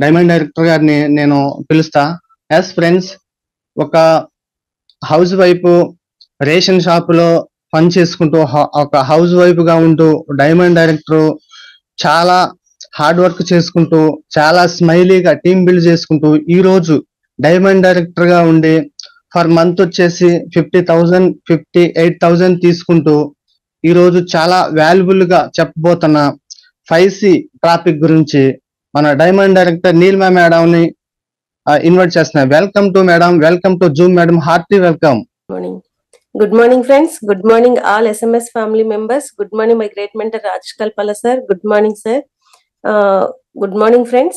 Diamond director గారిని నేను పిలుస్తా. ఎస్ ఫ్రెండ్స్, ఒక హౌస్ వైఫ్ రేషన్ షాపులో పని చేసుకుంటూ ఒక హౌస్ వైఫ్ గా ఉంటూ డైమండ్ డైరెక్టర్ చాలా హార్డ్ వర్క్ చేసుకుంటూ చాలా స్మైలీగా టీమ్ బిల్డ్ చేసుకుంటూ ఈ రోజు డైమండ్ డైరెక్టర్ గా ఉండి ఫర్ మంత్ వచ్చేసి 50,000 58,000 తీసుకుంటూ ఈ రోజు చాలా వాల్యుబుల్ గా చెప్పబోతున్న 5C ట్రాఫిక్ గురించి మన డైమండ్ డైరెక్టర్ నీలిమా మేడం ని ఇన్వైట్ చేస్తున్నా. Welcome to madam, welcome to Zoom madam, hearty welcome. Good morning friends, good morning all SMS family members, good morning my great mentor Rajesh Kalpala sir, good morning sir, good morning friends.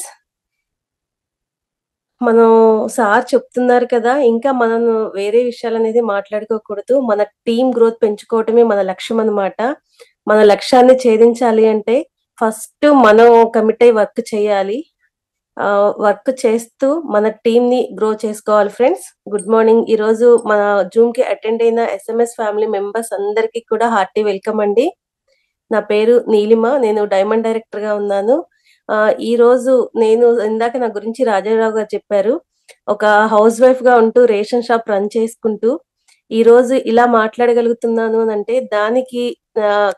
మనం sir చెప్తున్నారు కదా, ఇంకా మనం వేరే విషయాలు అనేది మాట్లాడుకోకూడదు. మన team growth పెంచుకోవటమే మన లక్ష్యం అన్నమాట. మన లక్ష్యాన్ని ఛేదించాలి అంటే ఫస్ట్ మనం కమిట్ అయ్యి వర్క్ చేయాలి. వర్క్ చేస్తూ మన టీమ్ ని గ్రో చేసుకోవాలి ఫ్రెండ్స్. Good morning. ఈ రోజు మన జూమ్ కి అటెండ్ అయిన SMS ఫ్యామిలీ మెంబర్స్ అందరికి కూడా హార్టీ వెల్కమ్ అండి. నా పేరు నీలిమ, నేను డైమండ్ డైరెక్టర్ గా ఉన్నాను. ఈ రోజు నేను ఇందాక నా గురించి రాజారావు గారు చెప్పారు. ఒక హౌస్ వైఫ్ గా ఉంటూ రేషన్ షాప్ రన్ చేసుకుంటూ ఈ రోజు ఇలా మాట్లాడగలుగుతున్నాను అని అంటే దానికి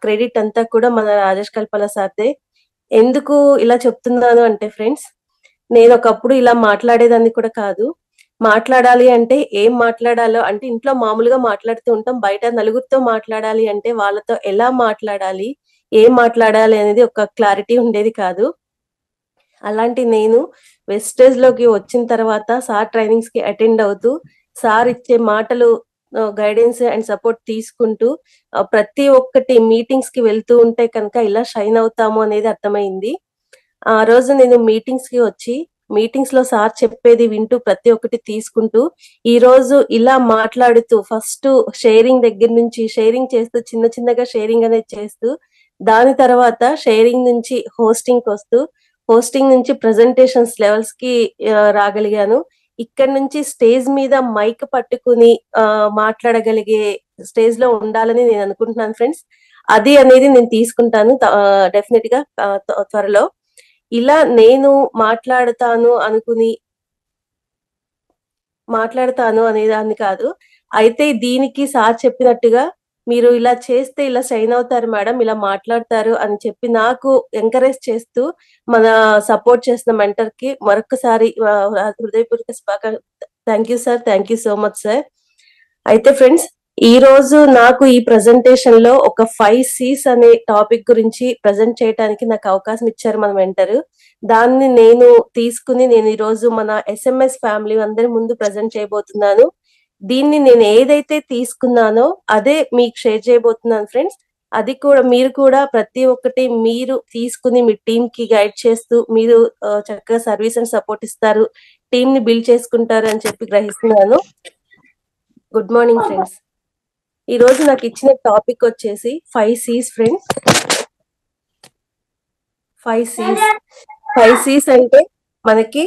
క్రెడిట్ అంతా కూడా మన రాజేష్ కల్పల సార్దే. ఎందుకు ఇలా చెప్తున్నాను అంటే ఫ్రెండ్స్, నేను ఒకప్పుడు ఇలా మాట్లాడేదాన్ని కూడా కాదు. మాట్లాడాలి అంటే ఏం మాట్లాడాలో అంటే ఇంట్లో మామూలుగా మాట్లాడుతూ ఉంటాం, బయట నలుగురితో మాట్లాడాలి అంటే వాళ్ళతో ఎలా మాట్లాడాలి, ఏం మాట్లాడాలి అనేది ఒక క్లారిటీ ఉండేది కాదు. అలాంటి నేను వెస్టేజ్ లోకి వచ్చిన తర్వాత సార్ ట్రైనింగ్స్ కి అటెండ్ అవుతూ సార్ ఇచ్చే మాటలు గైడెన్స్ అండ్ సపోర్ట్ తీసుకుంటూ ప్రతి ఒక్కటి మీటింగ్స్ కి వెళ్తూ ఉంటే కనుక ఇలా షైన్ అవుతాము అనేది అర్థమైంది. ఆ రోజు నేను మీటింగ్స్ కి వచ్చి మీటింగ్స్ లో సార్ చెప్పేది వింటూ ప్రతి ఒక్కటి తీసుకుంటూ ఈ రోజు ఇలా మాట్లాడుతూ ఫస్ట్ షేరింగ్ దగ్గర నుంచి షేరింగ్ చేస్తూ చిన్న చిన్నగా షేరింగ్ అనేది చేస్తూ దాని తర్వాత షేరింగ్ నుంచి హోస్టింగ్ వస్తూ హోస్టింగ్ నుంచి ప్రెజెంటేషన్స్ లెవెల్స్ కి రాగలిగాను. ఇక్కడ నుంచి స్టేజ్ మీద మైక్ పట్టుకుని మాట్లాడగలిగే స్టేజ్ లో ఉండాలని నేను అనుకుంటున్నాను ఫ్రెండ్స్. అది అనేది నేను తీసుకుంటాను డెఫినెట్ గా త్వరలో. ఇలా నేను మాట్లాడతాను అనేదాన్ని కాదు. అయితే దీనికి సార్ చెప్పినట్టుగా మీరు ఇలా చేస్తే ఇలా షైన్ అవుతారు మేడం, ఇలా మాట్లాడతారు అని చెప్పి నాకు ఎంకరేజ్ చేస్తూ మన సపోర్ట్ చేసిన మెంటర్ కి మరొకసారి హృదయపూర్వక thank you sir, thank you so much sir. అయితే ఫ్రెండ్స్, ఈ రోజు నాకు ఈ ప్రెజెంటేషన్ లో ఒక 5Cs అనే టాపిక్ గురించి ప్రెజెంట్ చేయడానికి నాకు అవకాశం ఇచ్చారు మన మెంటర్. దాన్ని నేను తీసుకుని నేను ఈ రోజు మన SMS ఫ్యామిలీ అందరి ముందు ప్రెజెంట్ చేయబోతున్నాను. దీన్ని నేను ఏదైతే తీసుకున్నానో అదే మీకు షేర్ చేయబోతున్నాను ఫ్రెండ్స్. అది కూడా మీరు కూడా ప్రతి ఒక్కటి మీరు తీసుకుని మీ టీమ్ కి గైడ్ చేస్తూ మీరు చక్కగా సర్వీస్ అండ్ సపోర్ట్ ఇస్తారు, టీమ్ ని బిల్డ్ చేసుకుంటారు అని చెప్పి గ్రహిస్తున్నాను. Good morning friends. ఈ రోజు నాకు ఇచ్చిన టాపిక్ వచ్చేసి 5Cs ఫ్రెండ్స్. 5Cs అంటే మనకి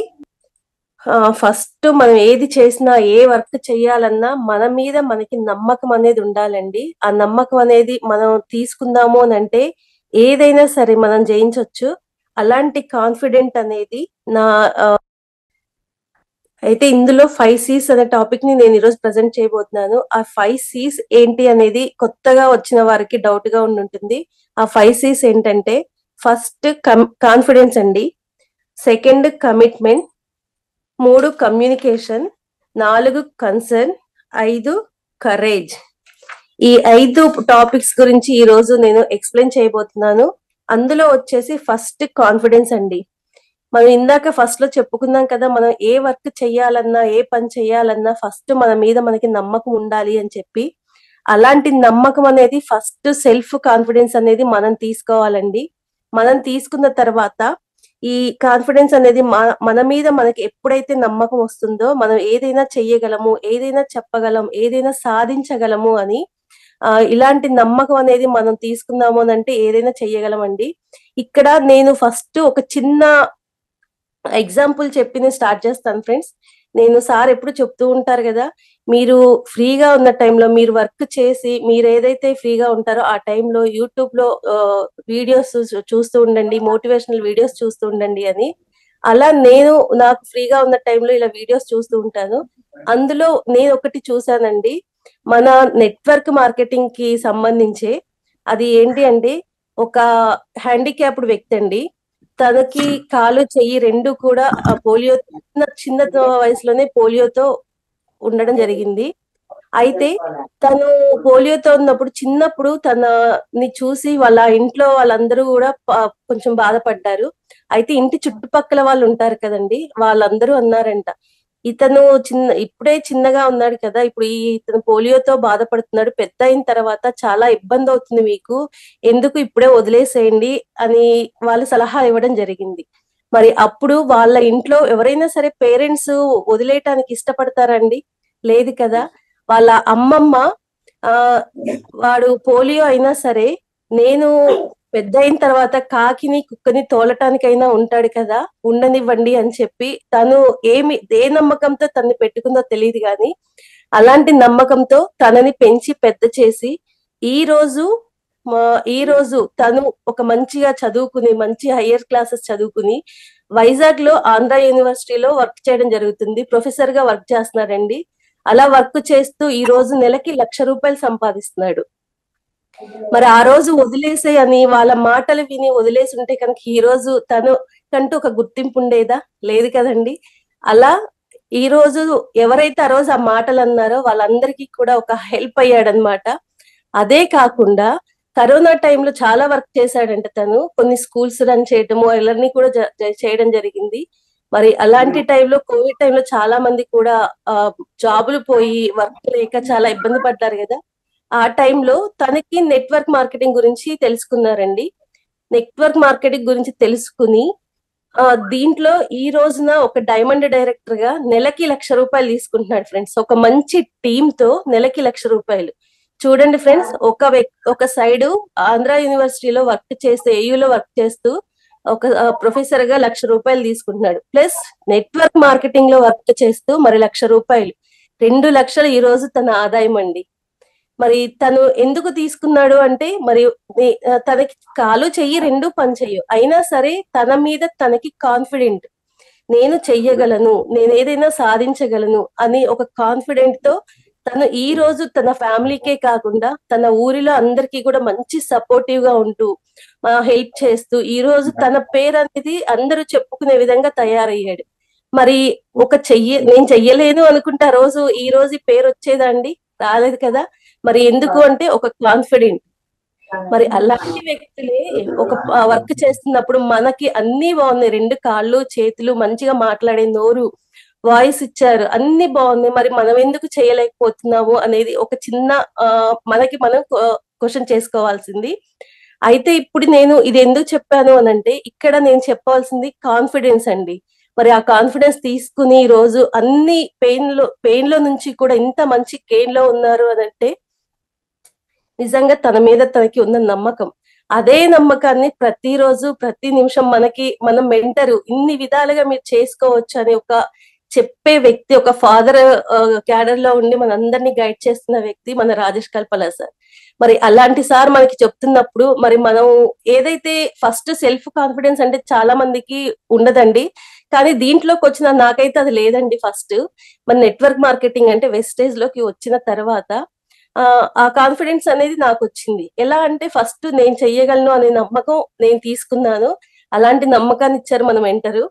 ఫస్ట్ మనం ఏది చేసినా ఏ వర్క్ చేయాలన్నా మన మీద మనకి నమ్మకం అనేది ఉండాలండి. ఆ నమ్మకం అనేది మనం తీసుకుందాము అని అంటే ఏదైనా సరే మనం జయించవచ్చు. అలాంటి కాన్ఫిడెంట్ అనేది నా అయితే ఇందులో 5Cs అనే టాపిక్ ని నేను ఈరోజు ప్రెజెంట్ చేయబోతున్నాను. ఆ 5Cs ఏంటి అనేది కొత్తగా వచ్చిన వారికి డౌట్ గా ఉంటుంది. ఆ 5Cs ఏంటంటే ఫస్ట్ కాన్ఫిడెన్స్ అండి, second commitment, 3 communication, 4 concern, 5 courage. ఈ 5 టాపిక్స్ గురించి ఈ రోజు నేను ఎక్స్ప్లెయిన్ చేయబోతున్నాను. అందులో వచ్చేసి ఫస్ట్ కాన్ఫిడెన్స్ అండి. మనం ఇందాక ఫస్ట్ లో చెప్పుకున్నాం కదా, మనం ఏ వర్క్ చెయ్యాలన్నా ఏ పని చెయ్యాలన్నా ఫస్ట్ మన మీద మనకి నమ్మకం ఉండాలి అని చెప్పి. అలాంటి నమ్మకం అనేది ఫస్ట్ సెల్ఫ్ కాన్ఫిడెన్స్ అనేది మనం తీసుకోవాలండి. మనం తీసుకున్న తర్వాత ఈ కాన్ఫిడెన్స్ అనేది మన మీద మనకి ఎప్పుడైతే నమ్మకం వస్తుందో మనం ఏదైనా చెయ్యగలము, ఏదైనా చెప్పగలం, ఏదైనా సాధించగలము అని ఇలాంటి నమ్మకం అనేది మనం తీసుకున్నాము అని అంటే ఏదైనా చెయ్యగలమండి. ఇక్కడ నేను ఫస్ట్ ఒక చిన్న ఎగ్జాంపుల్ చెప్పి నేను స్టార్ట్ చేస్తాను ఫ్రెండ్స్. నేను సార్ ఎప్పుడు చెప్తూ ఉంటారు కదా, మీరు ఫ్రీగా ఉన్న టైంలో మీరు వర్క్ చేసి మీరు ఏదైతే ఫ్రీగా ఉంటారో ఆ టైంలో యూట్యూబ్ లో వీడియోస్ చూస్తూ ఉండండి, మోటివేషనల్ వీడియోస్ చూస్తూ ఉండండి అని. అలా నేను నాకు ఫ్రీగా ఉన్న టైంలో ఇలా వీడియోస్ చూస్తూ ఉంటాను. అందులో నేను ఒకటి చూసానండి. మన నెట్వర్క్ మార్కెటింగ్ కి సంబంధించి అది ఏంటి అంటే ఒక హ్యాండిక్యాప్డ్ వ్యక్తి అండి. తనకి కాలు చెయ్యి రెండు కూడా పోలియో చిన్న వయసులోనే పోలియోతో ఉండడం జరిగింది. అయితే తను పోలియోతో ఉన్నప్పుడు చిన్నప్పుడు తనని చూసి వాళ్ళ ఇంట్లో వాళ్ళందరూ కూడా కొంచెం బాధపడ్డారు. అయితే ఇంటి చుట్టుపక్కల వాళ్ళు ఉంటారు కదండి, వాళ్ళందరూ అన్నారంట, ఇతను ఇప్పుడే చిన్నగా ఉన్నాడు కదా, ఇప్పుడు ఇతను పోలియోతో బాధపడుతున్నాడు, పెద్ద అయిన తర్వాత చాలా ఇబ్బంది అవుతుంది మీకు, ఎందుకు ఇప్పుడే వదిలేసేయండి అని వాళ్ళు సలహా ఇవ్వడం జరిగింది. మరి అప్పుడు వాళ్ళ ఇంట్లో ఎవరైనా సరే పేరెంట్స్ వదిలేయటానికి ఇష్టపడతారండి? లేదు కదా. వాళ్ళ అమ్మమ్మ ఆ వాడు పోలియో అయినా సరే నేను పెద్ద అయిన తర్వాత కాకిని కుక్కని తోలటానికైనా ఉంటాడు కదా, ఉండనివ్వండి అని చెప్పి తను ఏ నమ్మకంతో తనని పెట్టుకుందో తెలియదు గాని అలాంటి నమ్మకంతో తనని పెంచి పెద్ద చేసి ఈ రోజు తను ఒక మంచిగా చదువుకుని మంచి హయ్యర్ క్లాసెస్ చదువుకుని వైజాగ్ లో ఆంధ్ర యూనివర్సిటీలో వర్క్ చేయడం జరుగుతుంది. ప్రొఫెసర్ గా వర్క్ చేస్తున్నాడండి. అలా వర్క్ చేస్తూ ఈ రోజు నెలకి 1,00,000 రూపాయలు సంపాదిస్తున్నాడు. మరి ఆ రోజు వదిలేసే అని వాళ్ళ మాటలు విని వదిలేసి ఉంటే కనుక ఈ రోజు తను కంటూ ఒక గుర్తింపు ఉండేదా? లేదు కదండి. అలా ఈ రోజు ఎవరైతే ఆ రోజు ఆ మాటలు అన్నారో వాళ్ళందరికీ కూడా ఒక హెల్ప్ అయ్యాడనమాట. అదే కాకుండా కరోనా టైంలో చాలా వర్క్ చేశాడంట తను. కొన్ని స్కూల్స్ రన్ చేయటము ఇవన్నీ కూడా చేయడం జరిగింది. మరి అలాంటి టైంలో కోవిడ్ టైంలో చాలా మంది కూడా జాబులు పోయి వర్క్ లేక చాలా ఇబ్బంది పడ్డారు కదా. ఆ టైంలో తనకి నెట్వర్క్ మార్కెటింగ్ గురించి తెలుసుకున్నారండి. నెట్వర్క్ మార్కెటింగ్ గురించి తెలుసుకుని దీంట్లో ఈ రోజున ఒక డైమండ్ డైరెక్టర్ గా నెలకి 1,00,000 రూపాయలు తీసుకుంటున్నాడు ఫ్రెండ్స్. ఒక మంచి టీమ్ తో నెలకి 1,00,000 రూపాయలు. చూడండి ఫ్రెండ్స్, ఒక సైడు ఆంధ్ర యూనివర్సిటీలో వర్క్ చేస్తూ ఏయులో వర్క్ చేస్తూ ఒక ప్రొఫెసర్ గా 1,00,000 రూపాయలు తీసుకుంటున్నాడు. ప్లస్ నెట్వర్క్ మార్కెటింగ్ లో వర్క్ చేస్తూ మరి 1,00,000 రూపాయలు, 2,00,000 ఈ రోజు తన ఆదాయం అండి. మరి తను ఎందుకు తీసుకున్నాడు అంటే మరి తనకి కాలు చెయ్యి రెండు పని చెయ్యు, అయినా సరే తన మీద తనకి కాన్ఫిడెంట్, నేను చెయ్యగలను, నేను ఏదైనా సాధించగలను అని ఒక కాన్ఫిడెంట్ తో తను ఈ రోజు తన ఫ్యామిలీకే కాకుండా తన ఊరిలో అందరికీ కూడా మంచి సపోర్టివ్ గా ఉంటూ హెల్ప్ చేస్తూ ఈ రోజు తన పేరు అనేది అందరూ చెప్పుకునే విధంగా తయారయ్యాడు. మరి నేను చెయ్యలేను అనుకుంటే ఆ రోజు ఈ రోజు పేరు వచ్చేదండి? రాలేదు కదా. మరి ఎందుకు అంటే ఒక కాన్ఫిడెంట్. మరి అలాంటి వ్యక్తులే ఒక వర్క్ చేస్తున్నప్పుడు మనకి అన్ని బాగున్నాయి, 2 కాళ్ళు చేతులు, మంచిగా మాట్లాడే నోరు, వాయిస్ ఇచ్చారు, అన్ని బాగున్నాయి, మరి మనం ఎందుకు చేయలేకపోతున్నాము అనేది ఒక చిన్న మనకి మనం క్వశ్చన్ చేసుకోవాల్సింది. అయితే ఇప్పుడు నేను ఇది ఎందుకు చెప్పాను అనంటే ఇక్కడ నేను చెప్పాల్సింది కాన్ఫిడెన్స్ అండి. మరి ఆ కాన్ఫిడెన్స్ తీసుకుని ఈ రోజు అన్ని పెయిన్ లో నుంచి కూడా ఇంత మంచి గెయిన్ లో ఉన్నారు అనంటే నిజంగా తన మీద తనకి ఉన్న నమ్మకం. అదే నమ్మకాన్ని ప్రతిరోజు ప్రతి నిమిషం మనం మెంటరు ఇన్ని విధాలుగా మీరు చేసుకోవచ్చు అని ఒక చెప్పే వ్యక్తి, ఒక ఫాదర్ క్యాడర్ లో ఉండి మనందరినీ గైడ్ చేస్తున్న వ్యక్తి మన రాజేష్ కల్పల సార్. మరి అలాంటి సార్ మనకి చెప్తున్నప్పుడు మరి మనం ఏదైతే ఫస్ట్ సెల్ఫ్ కాన్ఫిడెన్స్ అంటే చాలా మందికి ఉండదండి, కానీ దీంట్లోకి వచ్చిన నాకైతే అది లేదండి. ఫస్ట్ మన నెట్వర్క్ మార్కెటింగ్ అంటే వెస్టేజ్ లోకి వచ్చిన తర్వాత ఆ కాన్ఫిడెన్స్ అనేది నాకు వచ్చింది. ఎలా అంటే ఫస్ట్ నేను చెయ్యగలను అనే నమ్మకం నేను తీసుకున్నాను. అలాంటి నమ్మకాన్ని ఇచ్చారు మన మెంటరు.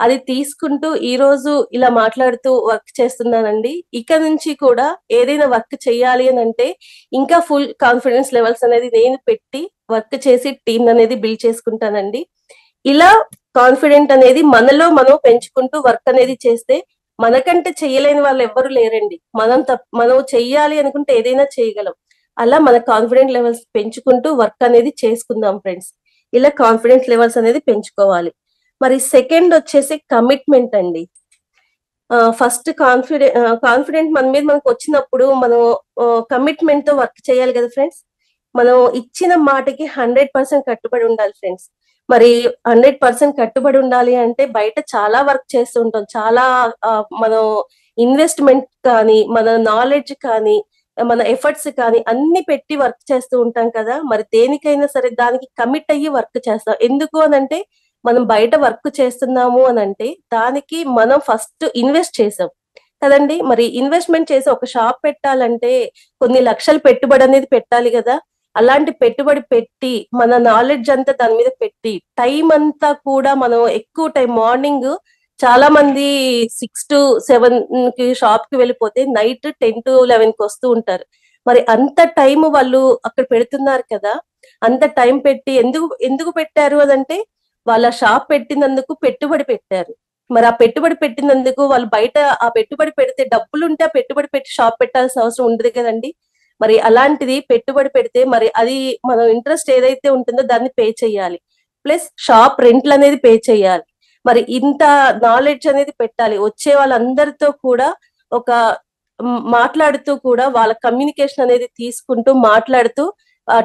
అది తీసుకుంటూ ఈ రోజు ఇలా మాట్లాడుతూ వర్క్ చేస్తున్నానండి. ఇక నుంచి కూడా ఏదైనా వర్క్ చెయ్యాలి అని అంటే ఇంకా ఫుల్ కాన్ఫిడెన్స్ లెవెల్స్ అనేది నేను పెట్టి వర్క్ చేసి టీమ్ అనేది బిల్డ్ చేసుకుంటానండి. ఇలా కాన్ఫిడెంట్ అనేది మనలో మనం పెంచుకుంటూ వర్క్ అనేది చేస్తే మనకంటే చెయ్యలేని వాళ్ళు ఎవ్వరు లేరండి. మనం చెయ్యాలి అనుకుంటే ఏదైనా చేయగలం. అలా మన కాన్ఫిడెంట్ లెవెల్స్ పెంచుకుంటూ వర్క్ అనేది చేసుకుందాం ఫ్రెండ్స్. ఇలా కాన్ఫిడెన్స్ లెవెల్స్ అనేది పెంచుకోవాలి. మరి సెకండ్ వచ్చేసి కమిట్మెంట్ అండి. ఫస్ట్ కాన్ఫిడెంట్ మన మీద మనకు వచ్చినప్పుడు మనం కమిట్మెంట్ తో వర్క్ చేయాలి కదా ఫ్రెండ్స్. మనం ఇచ్చిన మాటకి 100% కట్టుబడి ఉండాలి ఫ్రెండ్స్. మరి 100% కట్టుబడి ఉండాలి అంటే బయట చాలా వర్క్ చేస్తూ ఉంటాం. చాలా మనం ఇన్వెస్ట్మెంట్ కానీ, మన నాలెడ్జ్ కానీ, మన ఎఫర్ట్స్ కానీ అన్ని పెట్టి వర్క్ చేస్తూ ఉంటాం కదా. మరి దేనికైనా సరే దానికి కమిట్ అయ్యి వర్క్ చేస్తాం. ఎందుకు అనంటే మనం బయట వర్క్ చేస్తున్నాము అని అంటే దానికి మనం ఫస్ట్ ఇన్వెస్ట్ చేసాం కదండి. మరి ఇన్వెస్ట్మెంట్ చేసి ఒక షాప్ పెట్టాలంటే కొన్ని లక్షలు పెట్టుబడి అనేది పెట్టాలి కదా. అలాంటి పెట్టుబడి పెట్టి మన నాలెడ్జ్ అంతా దాని మీద పెట్టి టైం అంతా కూడా మనం ఎక్కువ టైం మార్నింగ్ చాలా మంది 6 to 7 కి షాప్ కి వెళ్ళిపోతే నైట్ 10 to 11 కి వస్తూ ఉంటారు. మరి అంత టైం వాళ్ళు అక్కడ పెడుతున్నారు కదా. అంత టైం పెట్టి ఎందుకు ఎందుకు పెట్టారు అదంటే వాళ్ళ షాప్ పెట్టినందుకు పెట్టుబడి పెట్టారు. మరి ఆ పెట్టుబడి పెట్టినందుకు వాళ్ళు బయట ఆ పెట్టుబడి పెడితే డబ్బులుంటే ఆ పెట్టుబడి పెట్టి షాప్ పెట్టాల్సిన అవసరం ఉండదు కదండి. మరి అలాంటిది పెట్టుబడి పెడితే మరి అది మనం ఇంట్రెస్ట్ ఏదైతే ఉంటుందో దాన్ని పే చేయాలి. ప్లస్ షాప్ రెంట్లు అనేది పే చేయాలి. మరి ఇంత నాలెడ్జ్ అనేది పెట్టాలి. వచ్చే వాళ్ళందరితో కూడా ఒక మాట్లాడుతూ కూడా వాళ్ళ కమ్యూనికేషన్ అనేది తీసుకుంటూ మాట్లాడుతూ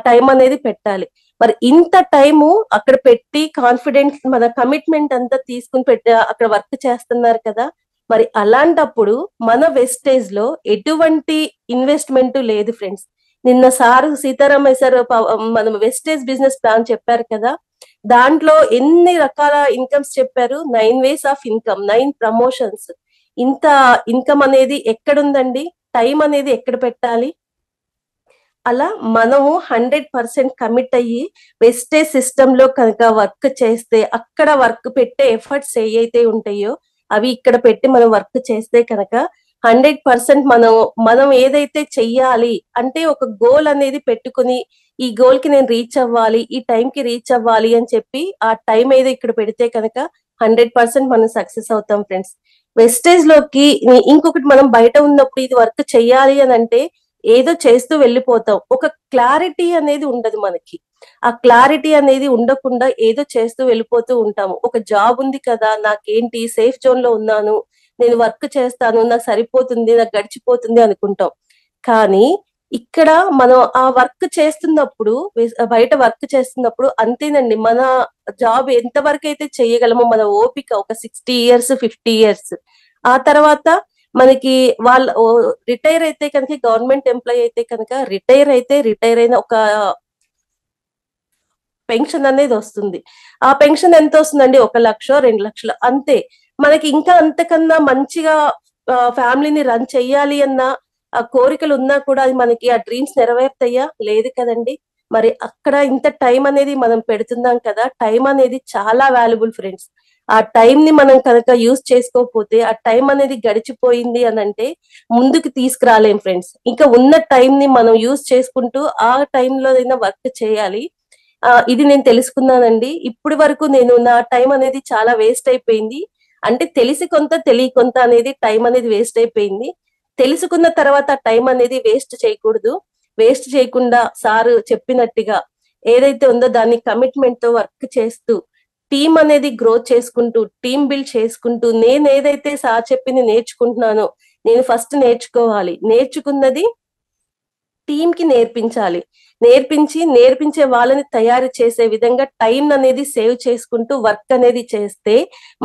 టైం అనేది పెట్టాలి. మరి ఇంత టైము అక్కడ పెట్టి కాన్ఫిడెన్స్ మన కమిట్మెంట్ అంతా తీసుకుని పెట్టి అక్కడ వర్క్ చేస్తున్నారు కదా. మరి అలాంటప్పుడు మన వెస్టేజ్ లో ఎటువంటి ఇన్వెస్ట్మెంట్ లేదు ఫ్రెండ్స్. నిన్న సార్ సీతారామయ్య సార్ మనం వెస్టేజ్ బిజినెస్ ప్లాన్ చెప్పారు కదా. దాంట్లో ఎన్ని రకాల ఇన్కమ్స్ చెప్పారు. 9 ways ఆఫ్ ఇన్కమ్, 9 ప్రమోషన్స్. ఇంత ఇన్కమ్ అనేది ఎక్కడుందండి. టైం అనేది ఎక్కడ పెట్టాలి. అలా మనము 100% కమిట్ అయ్యి వెస్టేజ్ సిస్టమ్ లో కనుక వర్క్ చేస్తే అక్కడ వర్క్ పెట్టే ఎఫర్ట్స్ ఏవైతే ఉంటాయో అవి ఇక్కడ పెట్టి మనం వర్క్ చేస్తే కనుక 100% మనం ఏదైతే చెయ్యాలి అంటే ఒక గోల్ అనేది పెట్టుకుని ఈ గోల్ కి నేను రీచ్ అవ్వాలి, ఈ టైం కి రీచ్ అవ్వాలి అని చెప్పి ఆ టైం ఏదో ఇక్కడ పెడితే కనుక 100% మనం సక్సెస్ అవుతాం ఫ్రెండ్స్. వెస్టేజ్ లోకి ఇంకొకటి మనం బయట ఉన్నప్పుడు ఇది వర్క్ చెయ్యాలి అని అంటే ఏదో చేస్తూ వెళ్ళిపోతాం. ఒక క్లారిటీ అనేది ఉండదు మనకి. ఆ క్లారిటీ అనేది ఉండకుండా ఏదో చేస్తూ వెళ్ళిపోతూ ఉంటాము. ఒక జాబ్ ఉంది కదా, నాకేంటి సేఫ్ జోన్ లో ఉన్నాను, నేను వర్క్ చేస్తాను, నాకు సరిపోతుంది, నాకు గడిచిపోతుంది అనుకుంటాం. కానీ ఇక్కడ మనం ఆ వర్క్ చేస్తున్నప్పుడు బయట వర్క్ చేస్తున్నప్పుడు అంతేనండి. మన జాబ్ ఎంత వరకు అయితే చేయగలమో మన ఓపిక ఒక 60 years 50 years ఆ తర్వాత మనకి వాళ్ళ రిటైర్ అయితే కనుక గవర్నమెంట్ ఎంప్లాయీ అయితే కనుక రిటైర్ అయిన ఒక పెన్షన్ అనేది వస్తుంది. ఆ పెన్షన్ ఎంత వస్తుందండి, 1 లక్ష 2 లక్షలు అంతే. మనకి ఇంకా అంతకన్నా మంచిగా ఫ్యామిలీని రన్ చెయ్యాలి అన్న ఆ కోరికలు ఉన్నా కూడా అది మనకి ఆ డ్రీమ్స్ నెరవేరుతాయా, లేదు కదండి. మరి అక్కడ ఇంత టైం అనేది మనం పెడుతున్నాం కదా. టైం అనేది చాలా వాల్యుబుల్ ఫ్రెండ్స్. ఆ టైం ని మనం కనుక యూజ్ చేసుకోకపోతే ఆ టైం అనేది గడిచిపోయింది అని అంటే ముందుకు తీసుకురాలేం ఫ్రెండ్స్. ఇంకా ఉన్న టైం ని మనం యూజ్ చేసుకుంటూ ఆ టైంలో అయినా వర్క్ చేయాలి. ఇది నేను తెలుసుకున్నానండి. ఇప్పటి వరకు నేను నా టైం అనేది చాలా వేస్ట్ అయిపోయింది. అంటే తెలిసి కొంత తెలియ కొంత అనేది టైం అనేది వేస్ట్ అయిపోయింది. తెలుసుకున్న తర్వాత టైం అనేది వేస్ట్ చేయకూడదు. వేస్ట్ చేయకుండా సార్ చెప్పినట్టుగా ఏదైతే ఉందో దాన్ని కమిట్మెంట్ తో వర్క్ చేస్తూ టీం అనేది గ్రోత్ చేసుకుంటూ టీం బిల్డ్ చేసుకుంటూ నేను ఏదైతే సార్ చెప్పింది నేర్చుకుంటున్నానో నేను ఫస్ట్ నేర్చుకోవాలి. నేర్చుకున్నది టీం కి నేర్పించాలి. నేర్పించే వాళ్ళని తయారు చేసే విధంగా టైం అనేది సేవ్ చేసుకుంటూ వర్క్ అనేది చేస్తే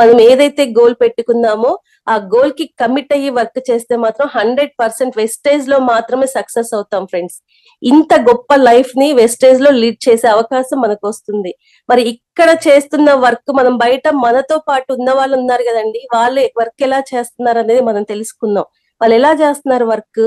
మనం ఏదైతే గోల్ పెట్టుకున్నామో ఆ గోల్ కి కమిట్ అయ్యి వర్క్ చేస్తే మాత్రం 100% వెస్టేజ్ లో మాత్రమే సక్సెస్ అవుతాం ఫ్రెండ్స్. ఇంత గొప్ప లైఫ్ ని వెస్టేజ్ లో లీడ్ చేసే అవకాశం మనకు వస్తుంది. మరి ఇక్కడ చేస్తున్న వర్క్ మనం బయట మనతో పాటు ఉన్న వాళ్ళు ఉన్నారు కదండి, వాళ్ళు వర్క్ ఎలా చేస్తున్నారు అనేది మనం తెలుసుకుందాం. వాళ్ళు ఎలా చేస్తున్నారు వర్క్.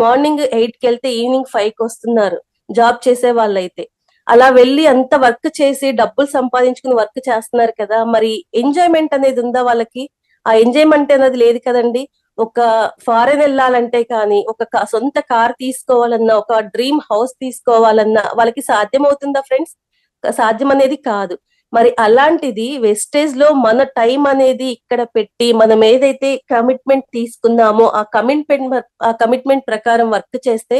మార్నింగ్ 8 కి వెళ్తే ఈవినింగ్ 5 కి వస్తున్నారు జాబ్ చేసే వాళ్ళైతే. అలా వెళ్ళి అంత వర్క్ చేసి డబ్బులు సంపాదించుకుని వర్క్ చేస్తున్నారు కదా. మరి ఎంజాయ్మెంట్ అనేది ఉందా వాళ్ళకి. ఆ ఎంజాయ్మెంట్ అనేది లేదు కదండి. ఒక ఫారెన్ వెళ్ళాలంటే కానీ ఒక సొంత కార్ తీసుకోవాలన్నా ఒక డ్రీమ్ హౌస్ తీసుకోవాలన్నా వాళ్ళకి సాధ్యం అవుతుందా ఫ్రెండ్స్. సాధ్యం అనేది కాదు. మరి అలాంటిది వెస్టేజ్ లో మన టైం అనేది ఇక్కడ పెట్టి మనం ఏదైతే కమిట్మెంట్ తీసుకున్నామో ఆ కమిట్మెంట్ ప్రకారం వర్క్ చేస్తే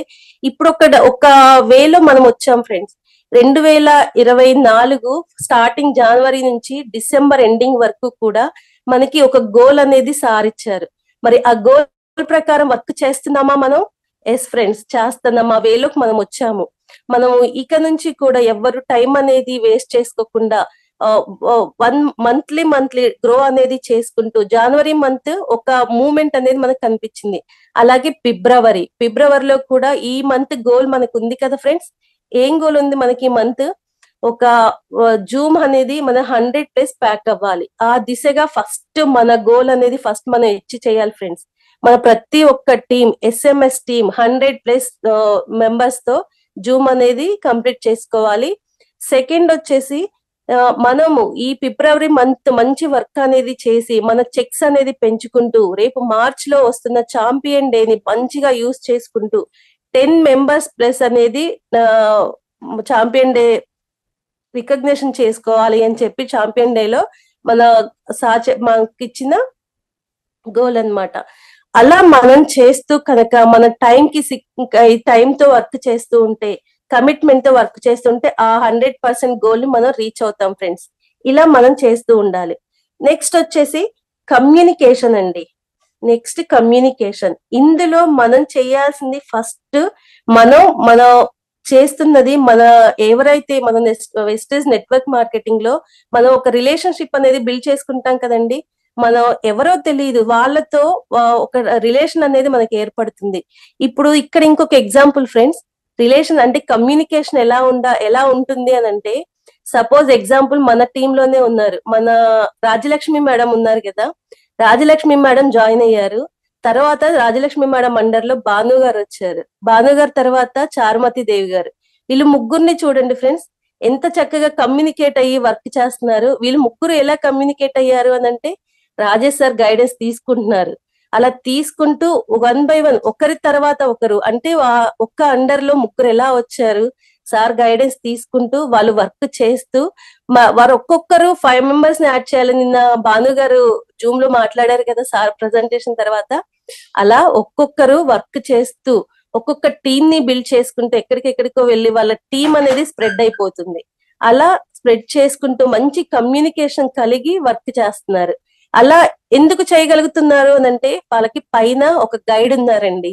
ఇప్పుడు ఒక వేలో మనం వచ్చాం ఫ్రెండ్స్. 2024 స్టార్టింగ్ జనవరి నుంచి డిసెంబర్ ఎండింగ్ వరకు కూడా మనకి ఒక గోల్ అనేది సారిచ్చారు. మరి ఆ గోల్ ప్రకారం వర్క్ చేస్తున్నామా మనం. ఎస్ ఫ్రెండ్స్ చేస్తున్నాం. ఆ వేలోకి మనం వచ్చాము. మనం ఇక నుంచి కూడా ఎవరు టైం అనేది వేస్ట్ చేసుకోకుండా మంత్లీ గ్రో అనేది చేసుకుంటూ జనవరి మంత్ ఒక మూమెంట్ అనేది మనకు కనిపించింది. అలాగే ఫిబ్రవరిలో కూడా ఈ మంత్ గోల్ మనకు ఉంది కదా ఫ్రెండ్స్. ఏం గోల్ ఉంది మనకి ఈ మంత్. ఒక జూమ్ అనేది మన 100+ ప్యాక్ అవ్వాలి. ఆ దిశగా ఫస్ట్ మన గోల్ అనేది ఫస్ట్ మనం ఇచ్చి చేయాలి ఫ్రెండ్స్. మన ప్రతి ఒక్క టీం SMS టీం 100+ మెంబర్స్ తో జూమ్ అనేది కంప్లీట్ చేసుకోవాలి. సెకండ్ వచ్చేసి మనము ఈ ఫిబ్రవరి మంత్ మంచి వర్క్ అనేది చేసి మన చెక్స్ అనేది పెంచుకుంటూ రేపు మార్చ్ లో వస్తున్న ఛాంపియన్ డేని మంచిగా యూజ్ చేసుకుంటూ 10 మెంబర్స్ ప్లస్ అనేది ఛాంపియన్ డే రికగ్నిషన్ చేసుకోవాలి అని చెప్పి ఛాంపియన్ డే లో మన మనకి ఇచ్చిన గోల్ అన్నమాట. అలా మనం చేస్తూ కనుక మన టైంతో వర్క్ చేస్తూ ఉంటే కమిట్మెంట్ తో వర్క్ చేస్తుంటే ఆ 100% గోల్ ని మనం రీచ్ అవుతాం ఫ్రెండ్స్. ఇలా మనం చేస్తూ ఉండాలి. నెక్స్ట్ వచ్చేసి కమ్యూనికేషన్ అండి. Next communication. ఇందులో మనం చేయాల్సింది ఫస్ట్ మనం చేస్తున్నది ఎవరైతే మన వెస్టేజ్ నెట్వర్క్ మార్కెటింగ్ లో మనం ఒక రిలేషన్షిప్ అనేది బిల్డ్ చేసుకుంటాం కదండి. మనం ఎవరో తెలియదు వాళ్ళతో ఒక రిలేషన్ అనేది మనకి ఏర్పడుతుంది. ఇప్పుడు ఇక్కడ ఇంకొక ఎగ్జాంపుల్ ఫ్రెండ్స్, రిలేషన్ అంటే కమ్యూనికేషన్ ఎలా ఉంటుంది అని అంటే, సపోజ్ ఎగ్జాంపుల్ మన టీమ్ లోనే ఉన్నారు, మన రాజలక్ష్మి మేడం ఉన్నారు కదా. రాజలక్ష్మి మేడం జాయిన్ అయ్యారు. తర్వాత రాజలక్ష్మి మేడం అండర్ లో భాను గారు వచ్చారు. భాను గారు తర్వాత చారుమతి దేవి గారు. వీళ్ళు ముగ్గురిని చూడండి ఫ్రెండ్స్, ఎంత చక్కగా కమ్యూనికేట్ అయ్యి వర్క్ చేస్తున్నారు. వీళ్ళు ముగ్గురు ఎలా కమ్యూనికేట్ అయ్యారు అని అంటే, రాజేష్ సార్ గైడెన్స్ తీసుకుంటున్నారు. అలా తీసుకుంటూ 1 by 1 ఒకరి తర్వాత ఒకరు, అంటే ఒక్క అండర్ లో ముగ్గురు ఎలా వచ్చారు, సార్ గైడెన్స్ తీసుకుంటూ వాళ్ళు వర్క్ చేస్తూ వారు ఒక్కొక్కరు 5 మెంబర్స్ ని యాడ్ చేయాలి. నిన్న భాను గారు జూమ్ లో మాట్లాడారు కదా సార్ ప్రెజెంటేషన్ తర్వాత. అలా ఒక్కొక్కరు వర్క్ చేస్తూ ఒక్కొక్క టీం ని బిల్డ్ చేసుకుంటూ ఎక్కడికెక్కడికో వెళ్ళి వాళ్ళ టీం అనేది స్ప్రెడ్ అయిపోతుంది. అలా స్ప్రెడ్ చేసుకుంటూ మంచి కమ్యూనికేషన్ కలిగి వర్క్ చేస్తున్నారు. అలా ఎందుకు చేయగలుగుతున్నారు అని అంటే, వాళ్ళకి పైన ఒక గైడ్ ఉన్నారండి.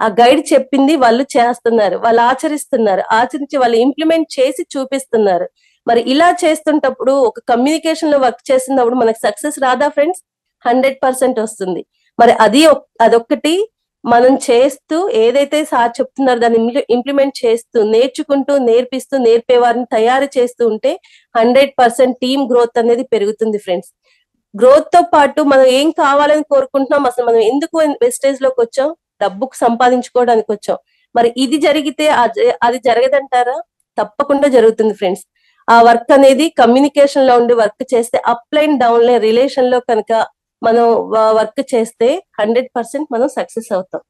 ఆ గైడ్ చెప్పింది వాళ్ళు చేస్తున్నారు, వాళ్ళు ఆచరించి వాళ్ళు ఇంప్లిమెంట్ చేసి చూపిస్తున్నారు. మరి ఇలా చేస్తుంటప్పుడు ఒక కమ్యూనికేషన్ లో వర్క్ చేస్తున్నప్పుడు మనకి సక్సెస్ రాదా ఫ్రెండ్స్? 100% వస్తుంది. మరి అదొక్కటి మనం చేస్తూ ఏదైతే సార్ చెప్తున్నారో దాన్ని ఇంప్లిమెంట్ చేస్తూ నేర్చుకుంటూ నేర్పిస్తూ నేర్పేవారిని తయారు చేస్తూ ఉంటే 100% టీమ్ గ్రోత్ అనేది పెరుగుతుంది ఫ్రెండ్స్. గ్రోత్ తో పాటు మనం ఏం కావాలని కోరుకుంటున్నాం, అసలు మనం ఎందుకు వెస్టేజ్ లోకి వచ్చాం? డబ్బుకు సంపాదించుకోవడానికి వచ్చాం. మరి ఇది జరిగితే అది జరగదంటారా? తప్పకుండా జరుగుతుంది ఫ్రెండ్స్. ఆ వర్క్ అనేది కమ్యూనికేషన్ లో ఉండి వర్క్ చేస్తే, up line down line relation లో కనుక మనం వర్క్ చేస్తే 100% మనం సక్సెస్ అవుతాం.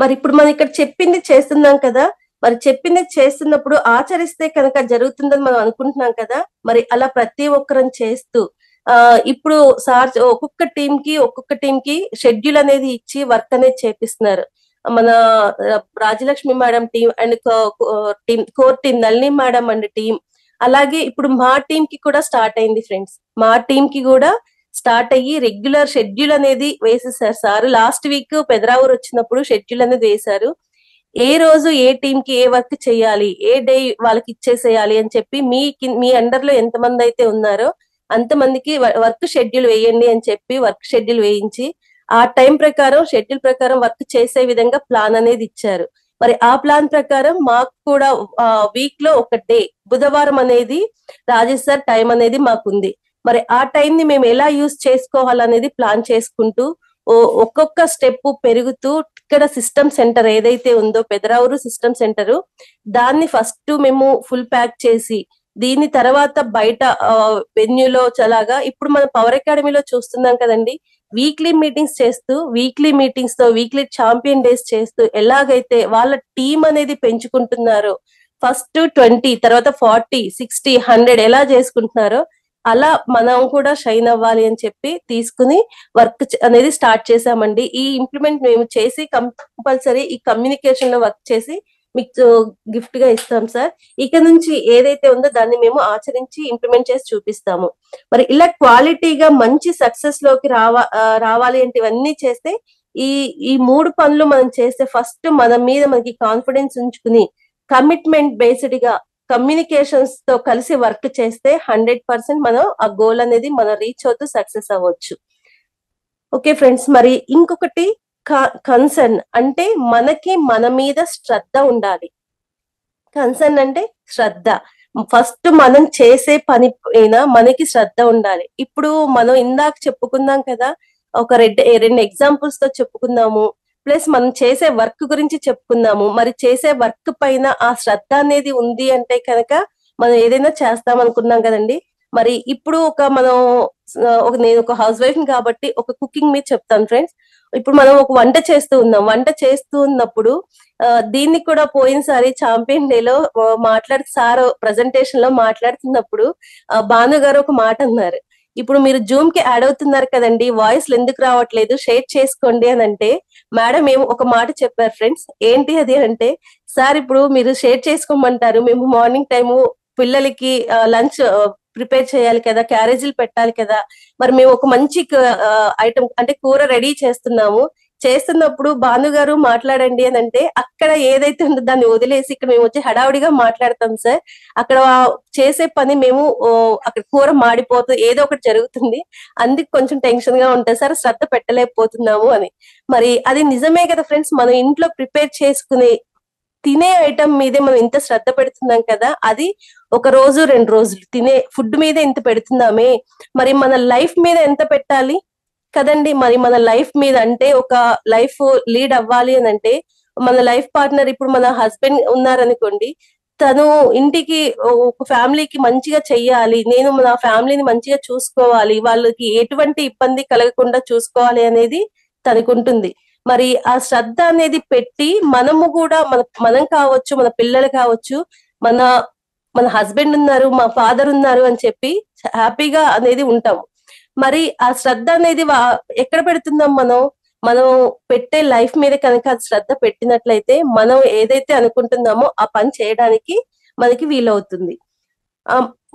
మరి ఇప్పుడు మనం ఇక్కడ చెప్పింది చేస్తున్నాం కదా, మరి చెప్పింది చేస్తున్నప్పుడు ఆచరిస్తే కనుక జరుగుతుందని మనం అనుకుంటున్నాం కదా. మరి అలా ప్రతి ఒక్కరం చేస్తూ ఇప్పుడు సార్ ఒక్కొక్క టీం కి షెడ్యూల్ అనేది ఇచ్చి వర్క్ అనేది చేపిస్తున్నారు. మన Rajalakshmi madam team and core team Nalini madam and team. అలాగే ఇప్పుడు మా టీం కి కూడా స్టార్ట్ అయింది ఫ్రెండ్స్. మా టీం కి కూడా స్టార్ట్ అయ్యి రెగ్యులర్ షెడ్యూల్ అనేది వేసేసారు సార్. లాస్ట్ వీక్ పెదరావూరు వచ్చినప్పుడు షెడ్యూల్ అనేది వేశారు. ఏ రోజు ఏ టీం కి ఏ వర్క్ చేయాలి, ఏ డే వాళ్ళకి ఇచ్చేసేయాలి అని చెప్పి మీ అండర్ లో ఎంతమంది అయితే ఉన్నారో అంతమందికి వర్క్ షెడ్యూల్ వేయండి అని చెప్పి వర్క్ షెడ్యూల్ వేయించి ఆ టైం ప్రకారం షెడ్యూల్ ప్రకారం వర్క్ చేసే విధంగా ప్లాన్ అనేది ఇచ్చారు. మరి ఆ ప్లాన్ ప్రకారం మాకు కూడా వీక్ లో ఒక డే బుధవారం అనేది రాజేష్ సార్ టైం అనేది మాకుంది. మరి ఆ టైం ని మేము ఎలా యూజ్ చేసుకోవాలనేది ప్లాన్ చేసుకుంటూ ఒక్కొక్క స్టెప్ పెరుగుతూ ఇక్కడ సిస్టమ్ సెంటర్ ఏదైతే ఉందో పెదరావూరు సిస్టమ్ సెంటర్, దాన్ని ఫస్ట్ మేము ఫుల్ ప్యాక్ చేసి దీని తర్వాత బయట వెన్యూలో చలాగా ఇప్పుడు మనం పవర్ అకాడమీలో చూస్తున్నాం కదండి. వీక్లీ మీటింగ్స్ చేస్తూ వీక్లీ ఛాంపియన్ డేస్ చేస్తూ ఎలాగైతే వాళ్ళ టీం అనేది పెంచుకుంటున్నారో, ఫస్ట్ 20 తర్వాత 40 60 100 ఎలా చేసుకుంటున్నారో అలా మనం కూడా షైన్ అవ్వాలి అని చెప్పి తీసుకుని వర్క్ అనేది స్టార్ట్ చేసామండి. ఈ ఇంప్లిమెంట్ మేము చేసి కంపల్సరీ ఈ కమ్యూనికేషన్ లో వర్క్ చేసి మీకు గిఫ్ట్ గా ఇస్తాం సార్. ఇక నుంచి ఏదైతే ఉందో దాన్ని మేము ఆచరించి ఇంప్లిమెంట్ చేసి చూపిస్తాము. మరి ఇలా క్వాలిటీగా మంచి సక్సెస్ లోకి రావాలి అంటే ఇవన్నీ చేస్తే ఈ 3 పనులు మనం చేస్తే ఫస్ట్ మన మీద మనకి కాన్ఫిడెన్స్ ఉంచుకుని కమిట్మెంట్ బేస్డ్ గా కమ్యూనికేషన్స్ తో కలిసి వర్క్ చేస్తే 100% మనం ఆ గోల్ అనేది మనం రీచ్ అవుతూ సక్సెస్ అవ్వచ్చు. ఓకే ఫ్రెండ్స్, మరి ఇంకొకటి కన్సర్న్ అంటే మనకి మన మీద శ్రద్ధ ఉండాలి. కన్సర్న్ అంటే శ్రద్ధ. ఫస్ట్ మనం చేసే పని పైన మనకి శ్రద్ధ ఉండాలి. ఇప్పుడు మనం ఇందాక చెప్పుకున్నాం కదా, ఒక రెండు ఎగ్జాంపుల్స్ తో చెప్పుకున్నాము. ప్లస్ మనం చేసే వర్క్ గురించి చెప్పుకున్నాము. మరి చేసే వర్క్ పైన ఆ శ్రద్ధ అనేది ఉంది అంటే కనుక మనం ఏదైనా చేస్తాం అనుకున్నాం కదండి. మరి ఇప్పుడు నేను ఒక హౌస్ వైఫ్ కాబట్టి ఒక కుకింగ్ మీద చెప్తాను ఫ్రెండ్స్. ఇప్పుడు మనం ఒక వంట చేస్తూ ఉన్నాం. వంట చేస్తూ ఉన్నప్పుడు దీన్ని కూడా పోయినసారి చాంపియన్ డేలో సార్ ప్రజెంటేషన్ లో మాట్లాడుతున్నప్పుడు భాను గారు ఒక మాట అన్నారు. ఇప్పుడు మీరు జూమ్ కి యాడ్ అవుతున్నారు కదండి, వాయిస్ ఎందుకు రావట్లేదు, షేర్ చేసుకోండి అని అంటే మేడం ఏమో ఒక మాట చెప్పారు ఫ్రెండ్స్. ఏంటి అది అంటే, సార్ ఇప్పుడు మీరు షేర్ చేసుకోమంటారు, మేము మార్నింగ్ టైము పిల్లలకి లంచ్ ప్రిపేర్ చేయాలి కదా, క్యారేజీలు పెట్టాలి కదా, మరి మేము ఒక మంచి ఐటమ్ అంటే కూర రెడీ చేస్తున్నప్పుడు భానుగారు మాట్లాడండి అని అంటే అక్కడ ఏదైతే ఉందో దాన్ని వదిలేసి ఇక్కడ మేము వచ్చి హడావుడిగా మాట్లాడతాం సార్. అక్కడ చేసే పని మేము అక్కడ కూర మాడిపోతుంది, ఏదో ఒకటి జరుగుతుంది, అందుకు కొంచెం టెన్షన్ గా ఉంటుంది సార్, శ్రద్ధ పెట్టలేకపోతున్నాము అని. మరి అది నిజమే కదా ఫ్రెండ్స్. మనం ఇంట్లో ప్రిపేర్ చేసుకునే తినే ఐటమ్ మీదే మనం ఇంత శ్రద్ధ పెడుతున్నాం కదా, అది ఒక రోజు 2 రోజులు తినే ఫుడ్ మీద ఇంత పెడుతున్నామే, మరి మన లైఫ్ మీద ఎంత పెట్టాలి కదండి. మరి మన లైఫ్ మీద అంటే ఒక లైఫ్ లీడ్ అవ్వాలి అని అంటే మన లైఫ్ పార్ట్నర్, ఇప్పుడు మన హస్బెండ్ ఉన్నారనుకోండి, తను ఇంటికి ఒక ఫ్యామిలీకి మంచిగా చెయ్యాలి, నేను నా ఫ్యామిలీని మంచిగా చూసుకోవాలి, వాళ్ళకి ఎటువంటి ఇబ్బంది కలగకుండా చూసుకోవాలి అనేది తనకు ఉంటుంది. మరి ఆ శ్రద్ధ అనేది పెట్టి మనము కూడా మనం కావచ్చు, మన పిల్లలు కావచ్చు, మన మన హస్బెండ్ ఉన్నారు, మా ఫాదర్ ఉన్నారు అని చెప్పి హ్యాపీగా అనేది ఉంటాము. మరి ఆ శ్రద్ధ అనేది ఎక్కడ పెడుతున్నాం మనం పెట్టే లైఫ్ మీద కనుక శ్రద్ధ పెట్టినట్లయితే మనం ఏదైతే అనుకుంటున్నామో ఆ పని చేయడానికి మనకి వీలవుతుంది.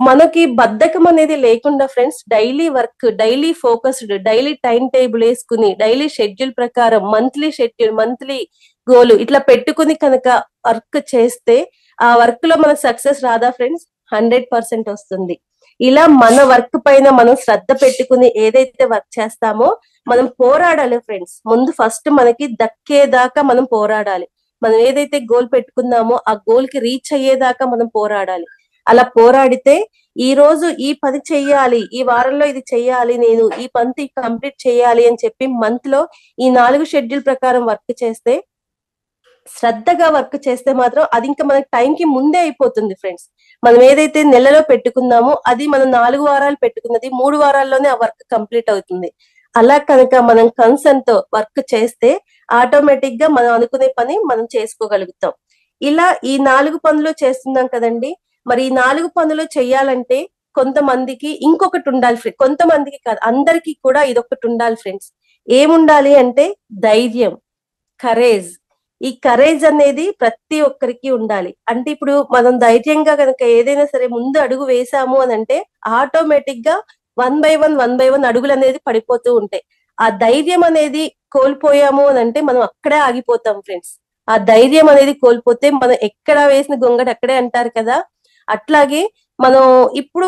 మనకి బద్ధకం అనేది లేకుండా friends, daily work, daily focused, daily time table వేసుకుని, డైలీ షెడ్యూల్ ప్రకారం, మంత్లీ షెడ్యూల్, మంత్లీ గోల్ ఇట్లా పెట్టుకుని కనుక వర్క్ చేస్తే ఆ వర్క్ లో మనకు సక్సెస్ రాదా ఫ్రెండ్స్? 100% వస్తుంది. ఇలా మన వర్క్ పైన మనం శ్రద్ధ పెట్టుకుని ఏదైతే వర్క్ చేస్తామో మనం పోరాడాలి ఫ్రెండ్స్. ముందు ఫస్ట్ మనకి దక్కేదాకా మనం పోరాడాలి. మనం ఏదైతే గోల్ పెట్టుకున్నామో ఆ గోల్ కి రీచ్ అయ్యేదాకా మనం పోరాడాలి. అలా పోరాడితే ఈ రోజు ఈ పని చెయ్యాలి, ఈ వారంలో ఇది చెయ్యాలి, నేను ఈ పని కంప్లీట్ చేయాలి అని చెప్పి మంత్ లో ఈ 4 షెడ్యూల్ ప్రకారం వర్క్ చేస్తే, శ్రద్ధగా వర్క్ చేస్తే మాత్రం అది ఇంకా మనకి టైం కి ముందే అయిపోతుంది ఫ్రెండ్స్. మనం ఏదైతే నెలలో పెట్టుకున్నామో అది మనం 4 వారాలు పెట్టుకున్నది 3 వారాల్లోనే ఆ వర్క్ కంప్లీట్ అవుతుంది. అలా కనుక మనం కన్సర్న్ తో వర్క్ చేస్తే ఆటోమేటిక్ గా మనం అనుకునే పని మనం చేసుకోగలుగుతాం. ఇలా ఈ 4 పనులు చేస్తున్నాం కదండి. మరి ఈ 4 పనులు చెయ్యాలంటే కొంతమందికి ఇంకొకటి ఉండాలి, కొంతమందికి కాదు, అందరికీ కూడా ఇదొకటి ఉండాలి ఫ్రెండ్స్. ఏముండాలి అంటే ధైర్యం, కరేజ్. ఈ కరేజ్ అనేది ప్రతి ఒక్కరికి ఉండాలి. అంటే ఇప్పుడు మనం ధైర్యంగా కనుక ఏదైనా సరే ముందు అడుగు వేసాము అని అంటే ఆటోమేటిక్ గా 1 by 1 అడుగులు అనేది పడిపోతూ ఉంటాయి. ఆ ధైర్యం అనేది కోల్పోయాము అని అంటే మనం అక్కడే ఆగిపోతాం ఫ్రెండ్స్. ఆ ధైర్యం అనేది కోల్పోతే మనం ఎక్కడ వేసిన గొంగట అక్కడే అంటారు కదా. అట్లాగే మనం ఇప్పుడు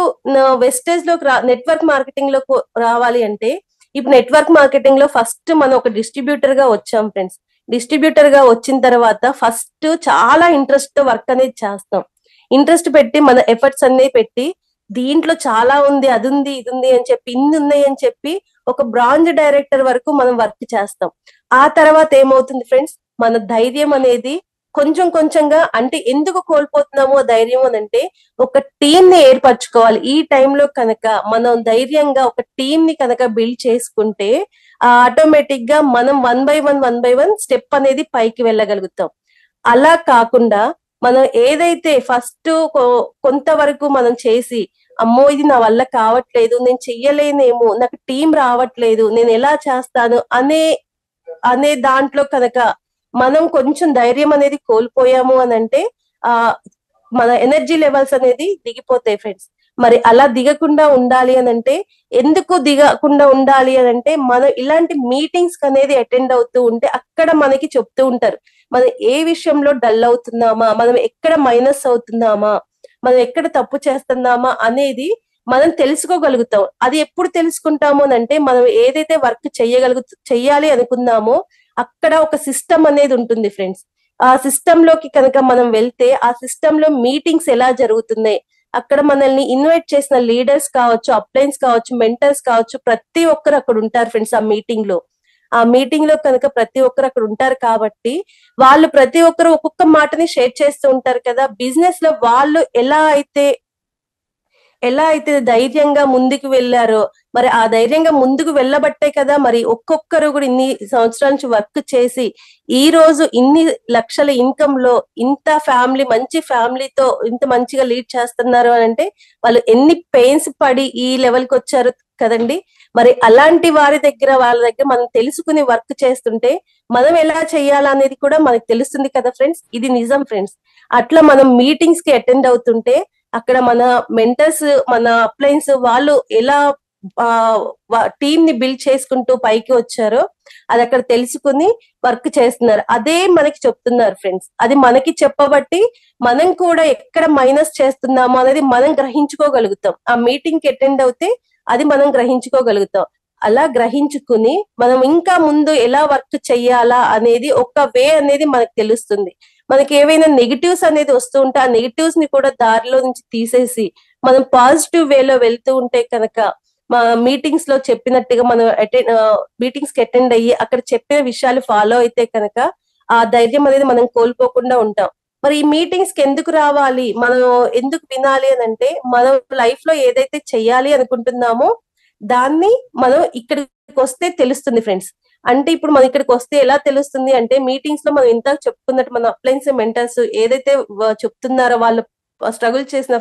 వెస్టేజ్ లోకి నెట్వర్క్ మార్కెటింగ్ లో రావాలి అంటే, ఇప్పుడు నెట్వర్క్ మార్కెటింగ్ లో ఫస్ట్ మనం ఒక డిస్ట్రిబ్యూటర్ గా వచ్చాం ఫ్రెండ్స్. డిస్ట్రిబ్యూటర్ గా వచ్చిన తర్వాత ఫస్ట్ చాలా ఇంట్రెస్ట్ తో వర్క్ అనేది చేస్తాం. ఇంట్రెస్ట్ పెట్టి మన ఎఫర్ట్స్ అన్ని పెట్టి దీంట్లో చాలా ఉంది, అది ఉంది, ఇది ఉంది అని చెప్పి, ఇన్ని ఉన్నాయి అని చెప్పి ఒక బ్రాంచ్ డైరెక్టర్ వరకు మనం వర్క్ చేస్తాం. ఆ తర్వాత ఏమవుతుంది ఫ్రెండ్స్, మన ధైర్యం అనేది కొంచెం కొంచెంగా, అంటే ఎందుకు కోల్పోతున్నామో ధైర్యం అని అంటే ఒక టీం ని ఏర్పరచుకోవాలి. ఈ టైంలో కనుక మనం ధైర్యంగా ఒక టీం ని కనుక బిల్డ్ చేసుకుంటే ఆటోమేటిక్ గా మనం 1 by 1 స్టెప్ అనేది పైకి వెళ్ళగలుగుతాం. అలా కాకుండా మనం ఏదైతే ఫస్ట్ కొంతవరకు మనం చేసి, అమ్మో ఇది నా వల్ల కావట్లేదు, నేను చెయ్యలేనేమో, నాకు టీం రావట్లేదు, నేను ఎలా చేస్తాను అనే దాంట్లో కనుక మనం కొంచెం ధైర్యం అనేది కోల్పోయాము అని అంటే మన ఎనర్జీ లెవెల్స్ అనేది దిగిపోతాయి ఫ్రెండ్స్. మరి అలా దిగకుండా ఉండాలి అని అంటే, ఎందుకు దిగకుండా ఉండాలి అని అంటే, మనం ఇలాంటి మీటింగ్స్ అనేది అటెండ్ అవుతూ ఉంటే అక్కడ మనకి చెప్తూ ఉంటారు మనం ఏ విషయంలో డల్ అవుతున్నామా, మనం ఎక్కడ మైనస్ అవుతున్నామా, మనం ఎక్కడ తప్పు చేస్తున్నామా అనేది మనం తెలుసుకోగలుగుతాం. అది ఎప్పుడు తెలుసుకుంటాము అని అంటే, మనం ఏదైతే వర్క్ చెయ్యాలి అనుకున్నామో అక్కడ ఒక సిస్టమ్ అనేది ఉంటుంది ఫ్రెండ్స్. ఆ సిస్టమ్ లోకి కనుక మనం వెళ్తే ఆ సిస్టమ్ లో మీటింగ్స్ ఎలా జరుగుతున్నాయి, అక్కడ మనల్ని ఇన్వైట్ చేసిన లీడర్స్ కావచ్చు, అప్లైన్స్ కావచ్చు, మెంటర్స్ కావచ్చు, ప్రతి ఒక్కరు అక్కడ ఉంటారు ఫ్రెండ్స్. ఆ మీటింగ్ లో కనుక ప్రతి ఒక్కరు అక్కడ ఉంటారు కాబట్టి వాళ్ళు ప్రతి ఒక్కరు ఒక్కొక్క మాటని షేర్ చేస్తూ ఉంటారు కదా. బిజినెస్ లో వాళ్ళు ఎలా అయితే ధైర్యంగా ముందుకు వెళ్ళారో, మరి ఆ ధైర్యంగా ముందుకు వెళ్ళబట్టే కదా మరి ఒక్కొక్కరు కూడా ఇన్ని సంవత్సరాల నుంచి వర్క్ చేసి ఈ రోజు ఇన్ని లక్షల ఇన్కమ్ లో ఇంత మంచి ఫ్యామిలీతో ఇంత మంచిగా లీడ్ చేస్తున్నారు అని అంటే వాళ్ళు ఎన్ని పెయిన్స్ పడి ఈ లెవెల్ కి వచ్చారు కదండి. మరి అలాంటి వాళ్ళ దగ్గర మనం తెలుసుకుని వర్క్ చేస్తుంటే మనం ఎలా చేయాలనేది కూడా మనకు తెలుస్తుంది కదా ఫ్రెండ్స్. ఇది నిజం ఫ్రెండ్స్. అట్లా మనం మీటింగ్స్ కి అటెండ్ అవుతుంటే అక్కడ మన మెంటర్స్, మన అప్లైన్స్ వాళ్ళు ఎలా టీమ్ ని బిల్డ్ చేసుకుంటూ పైకి వచ్చారో అది అక్కడ తెలుసుకుని వర్క్ చేస్తున్నారు. అదే మనకి చెప్తున్నారు ఫ్రెండ్స్. అది మనకి చెప్పబట్టి మనం కూడా ఎక్కడ మైనస్ చేస్తున్నామో అనేది మనం గ్రహించుకోగలుగుతాం. ఆ మీటింగ్ కి అటెండ్ అవుతే అది మనం గ్రహించుకోగలుగుతాం. అలా గ్రహించుకుని మనం ఇంకా ముందు ఎలా వర్క్ చెయ్యాలా అనేది ఒక వే అనేది మనకు తెలుస్తుంది. మనకి ఏవైనా నెగిటివ్స్ అనేది వస్తూ ఉంటే ఆ నెగిటివ్స్ ని కూడా దారిలో నుంచి తీసేసి మనం పాజిటివ్ వేలో వెళ్తూ ఉంటే కనుక మా మీటింగ్స్ లో చెప్పినట్టుగా మనం మీటింగ్స్ కి అటెండ్ అయ్యి అక్కడ చెప్పిన విషయాలు ఫాలో అయితే కనుక ఆ ధైర్యం అనేది మనం కోల్పోకుండా ఉంటాం. మరి ఈ మీటింగ్స్ కి ఎందుకు రావాలి, మనం ఎందుకు వినాలి అని అంటే మనం లైఫ్ లో ఏదైతే చెయ్యాలి అనుకుంటున్నామో దాన్ని మనం ఇక్కడికి వస్తే తెలుస్తుంది ఫ్రెండ్స్. అంటే ఇప్పుడు మనం ఇక్కడికి వస్తే ఎలా తెలుస్తుంది అంటే మీటింగ్స్ లో మనం ఇంత చెప్పుకున్నట్టు మన అప్లైన్స్ మెంటర్స్ ఏదైతే చెప్తున్నారో వాళ్ళు స్ట్రగుల్ చేసిన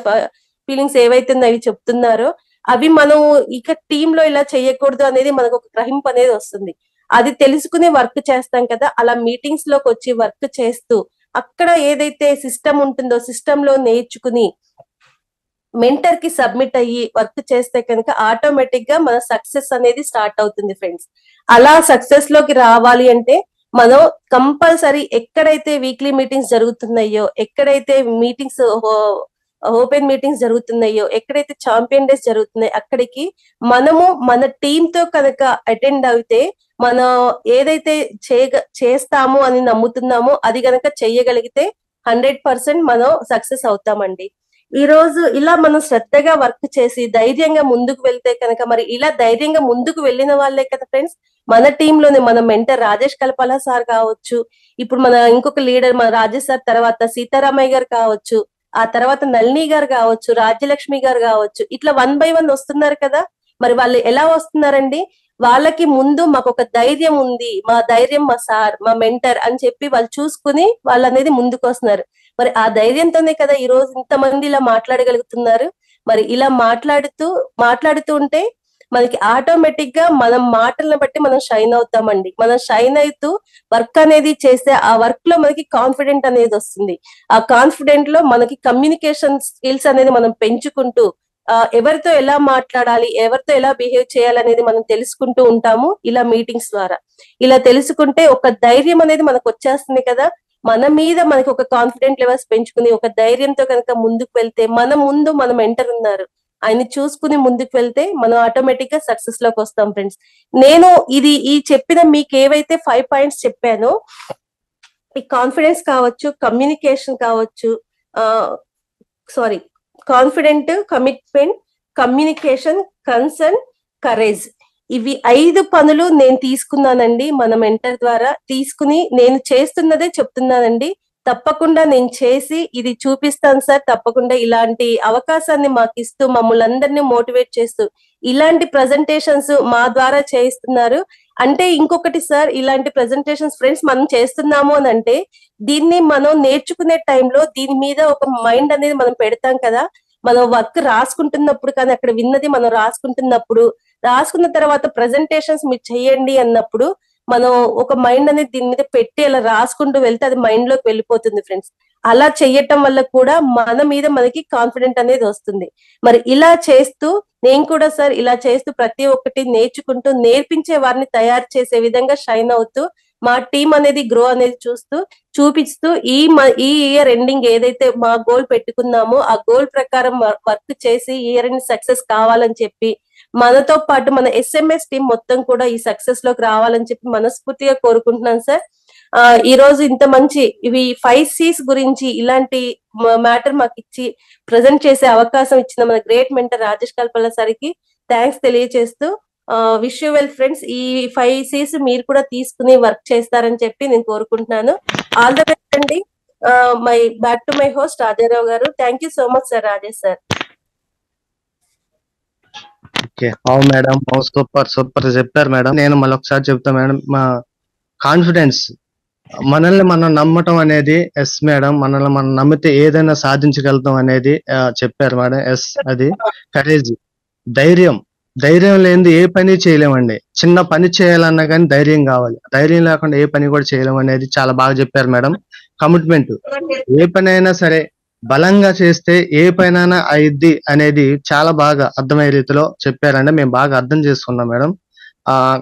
ఫీలింగ్స్ ఏవైతే అవి చెప్తున్నారో అవి మనం ఇక టీమ్ లో ఇలా చేయకూడదు అనేది మనకు ఒక గ్రహింపు అనేది వస్తుంది. అది తెలుసుకుని వర్క్ చేస్తాం కదా. అలా మీటింగ్స్ లోకి వచ్చి వర్క్ చేస్తూ అక్కడ ఏదైతే సిస్టమ్ ఉంటుందో సిస్టమ్ లో నేర్చుకుని మెంటర్ కి సబ్మిట్ అయ్యి వర్క్ చేస్తే కనుక ఆటోమేటిక్ గా మన సక్సెస్ అనేది స్టార్ట్ అవుతుంది ఫ్రెండ్స్. అలా సక్సెస్ లోకి రావాలి అంటే మనం కంపల్సరీ ఎక్కడైతే వీక్లీ మీటింగ్స్ జరుగుతున్నాయో, ఎక్కడైతే మీటింగ్స్ ఓపెన్ మీటింగ్స్ జరుగుతున్నాయో, ఎక్కడైతే ఛాంపియన్ డేస్ జరుగుతున్నాయో అక్కడికి మనము మన టీమ్ తో కనుక అటెండ్ అయితే మనం ఏదైతే చేస్తాము అని నమ్ముతున్నామో అది గనక చెయ్యగలిగితే 100% మనం సక్సెస్ అవుతామండి. ఈ రోజు ఇలా మనం శ్రద్ధగా వర్క్ చేసి ధైర్యంగా ముందుకు వెళ్తే కనుక మరి ఇలా ధైర్యంగా ముందుకు వెళ్ళిన వాళ్ళే కదా ఫ్రెండ్స్ మన టీమ్ లోనే మన మెంటర్ రాజేష్ కల్పల సార్ కావచ్చు, ఇప్పుడు మన ఇంకొక లీడర్ మన రాజేష్ సార్ తర్వాత సీతారామయ్య గారు కావచ్చు, ఆ తర్వాత నళిని గారు కావచ్చు, రాజ్యలక్ష్మి గారు కావచ్చు, ఇట్లా 1 by 1 వస్తున్నారు కదా. మరి వాళ్ళు ఎలా వస్తున్నారండి, వాళ్ళకి ముందు మాకు ఒక ధైర్యం ఉంది, మా ధైర్యం మా సార్ మా మెంటర్ అని చెప్పి వాళ్ళు చూసుకుని వాళ్ళు అనేది ముందుకు వస్తున్నారు. మరి ఆ ధైర్యంతోనే కదా ఈ రోజు ఇంతమంది ఇలా మాట్లాడగలుగుతున్నారు. మరి ఇలా మాట్లాడుతూ ఉంటే మనకి ఆటోమేటిక్ గా మనం మాటలను బట్టి మనం షైన్ అవుతామండి. మనం షైన్ అవుతూ వర్క్ అనేది చేస్తే ఆ వర్క్ లో మనకి కాన్ఫిడెంట్ అనేది వస్తుంది. ఆ కాన్ఫిడెంట్ లో మనకి కమ్యూనికేషన్ స్కిల్స్ అనేది మనం పెంచుకుంటూ ఎవరితో ఎలా మాట్లాడాలి, ఎవరితో ఎలా బిహేవ్ చేయాలనేది మనం తెలుసుకుంటూ ఉంటాము ఇలా మీటింగ్స్ ద్వారా. ఇలా తెలుసుకుంటే ఒక ధైర్యం అనేది మనకు వచ్చేస్తుంది కదా. మన మీద మనకి ఒక కాన్ఫిడెంట్ లెవెల్స్ పెంచుకుని ఒక ధైర్యంతో కనుక ముందుకు వెళ్తే మన ముందు మనం మెంటర్ ఉన్నారు ఆయన చూసుకుని ముందుకు వెళ్తే మనం ఆటోమేటిక్ గా సక్సెస్ లోకి వస్తాం ఫ్రెండ్స్. నేను ఈ చెప్పిన మీకు ఏవైతే 5 పాయింట్స్ చెప్పానో ఈ కాన్ఫిడెన్స్ కావచ్చు, కమ్యూనికేషన్ కావచ్చు, confident, commitment, communication, concern, courage, ఇవి 5 పనులు నేను తీసుకున్నానండి మన మెంటర్ ద్వారా. తీసుకుని నేను చేస్తున్నదే చెప్తున్నానండి. తప్పకుండా నేను చేసి ఇది చూపిస్తాను సార్. తప్పకుండా ఇలాంటి అవకాశాన్ని మాకు ఇస్తూ మమ్మల్ని అందరినీ మోటివేట్ చేస్తూ ఇలాంటి ప్రజెంటేషన్స్ మా ద్వారా చేయిస్తున్నారు అంటే ఇంకొకటి సార్, ఇలాంటి ప్రజెంటేషన్స్ ఫ్రెండ్స్ మనం చేస్తున్నాము అని అంటే దీన్ని మనం నేర్చుకునే టైంలో దీని మీద ఒక మైండ్ అనేది మనం పెడతాం కదా. మనం వర్క్ రాసుకుంటున్నప్పుడు కానీ అక్కడ విన్నది మనం రాసుకున్న తర్వాత ప్రజెంటేషన్స్ మీరు చెయ్యండి అన్నప్పుడు మనం ఒక మైండ్ అనేది దీని మీద పెట్టి అలా రాసుకుంటూ వెళ్తే అది మైండ్ లోకి వెళ్ళిపోతుంది ఫ్రెండ్స్. అలా చెయ్యటం వల్ల కూడా మన మీద మనకి కాన్ఫిడెంట్ అనేది వస్తుంది. మరి ఇలా చేస్తూ నేను కూడా సార్ ఇలా చేస్తూ ప్రతి ఒక్కటి నేర్చుకుంటూ నేర్పించే వారిని తయారు చేసే విధంగా షైన్ అవుతూ మా టీం అనేది గ్రో అనేది చూపిస్తూ ఈ ఇయర్ ఎండింగ్ ఏదైతే మా గోల్ పెట్టుకున్నామో ఆ గోల్ ప్రకారం వర్క్ చేసి ఇయర్ ఎండ్ సక్సెస్ కావాలని చెప్పి మనతో పాటు మన SMS టీం మొత్తం కూడా ఈ సక్సెస్ లోకి రావాలని చెప్పి మనస్ఫూర్తిగా కోరుకుంటున్నాను సార్. ఈ రోజు ఇంత మంచి ఇవి 5 Cs గురించి ఇలాంటి మ్యాటర్ మాకు ఇచ్చి ప్రజెంట్ చేసే అవకాశం ఇచ్చిన మన గ్రేట్ మెంటర్ రాజేష్ కల్పల సార్కి థ్యాంక్స్ తెలియజేస్తూ విష్ యూ వెల్ ఫ్రెండ్స్. ఈ 5 Cs మీరు కూడా తీసుకుని వర్క్ చేస్తారని చెప్పి నేను కోరుకుంటున్నాను. ఆల్ ద బెస్ట్ అండి. My back to my host Rajarao గారు. Thank you so much sir. Rajesh sir. Okay, madam super చెప్పారు మేడం. నేను మళ్ళీ ఒకసారి చెప్తా మేడం, మా కాన్ఫిడెన్స్, మనల్ని మనం నమ్మటం అనేది ఎస్ మేడం. మనల్ని మనం నమ్మితే ఏదైనా సాధించగలుగుతాం అనేది చెప్పారు మేడం. ఎస్, అది కరేజ్, ధైర్యం లేనిది ఏ పని చేయలేమండి. చిన్న పని చేయాలన్నా కానీ ధైర్యం కావాలి. ధైర్యం లేకుండా ఏ పని కూడా చేయలేం అనేది చాలా బాగా చెప్పారు మేడం. కమిట్మెంట్, ఏ పని అయినా సరే బలంగా చేస్తే ఏ పైన అయిద్ది అనేది చాలా బాగా అర్థమయ్యే రీతిలో చెప్పారండి. మేము బాగా అర్థం చేసుకున్నాం మేడం.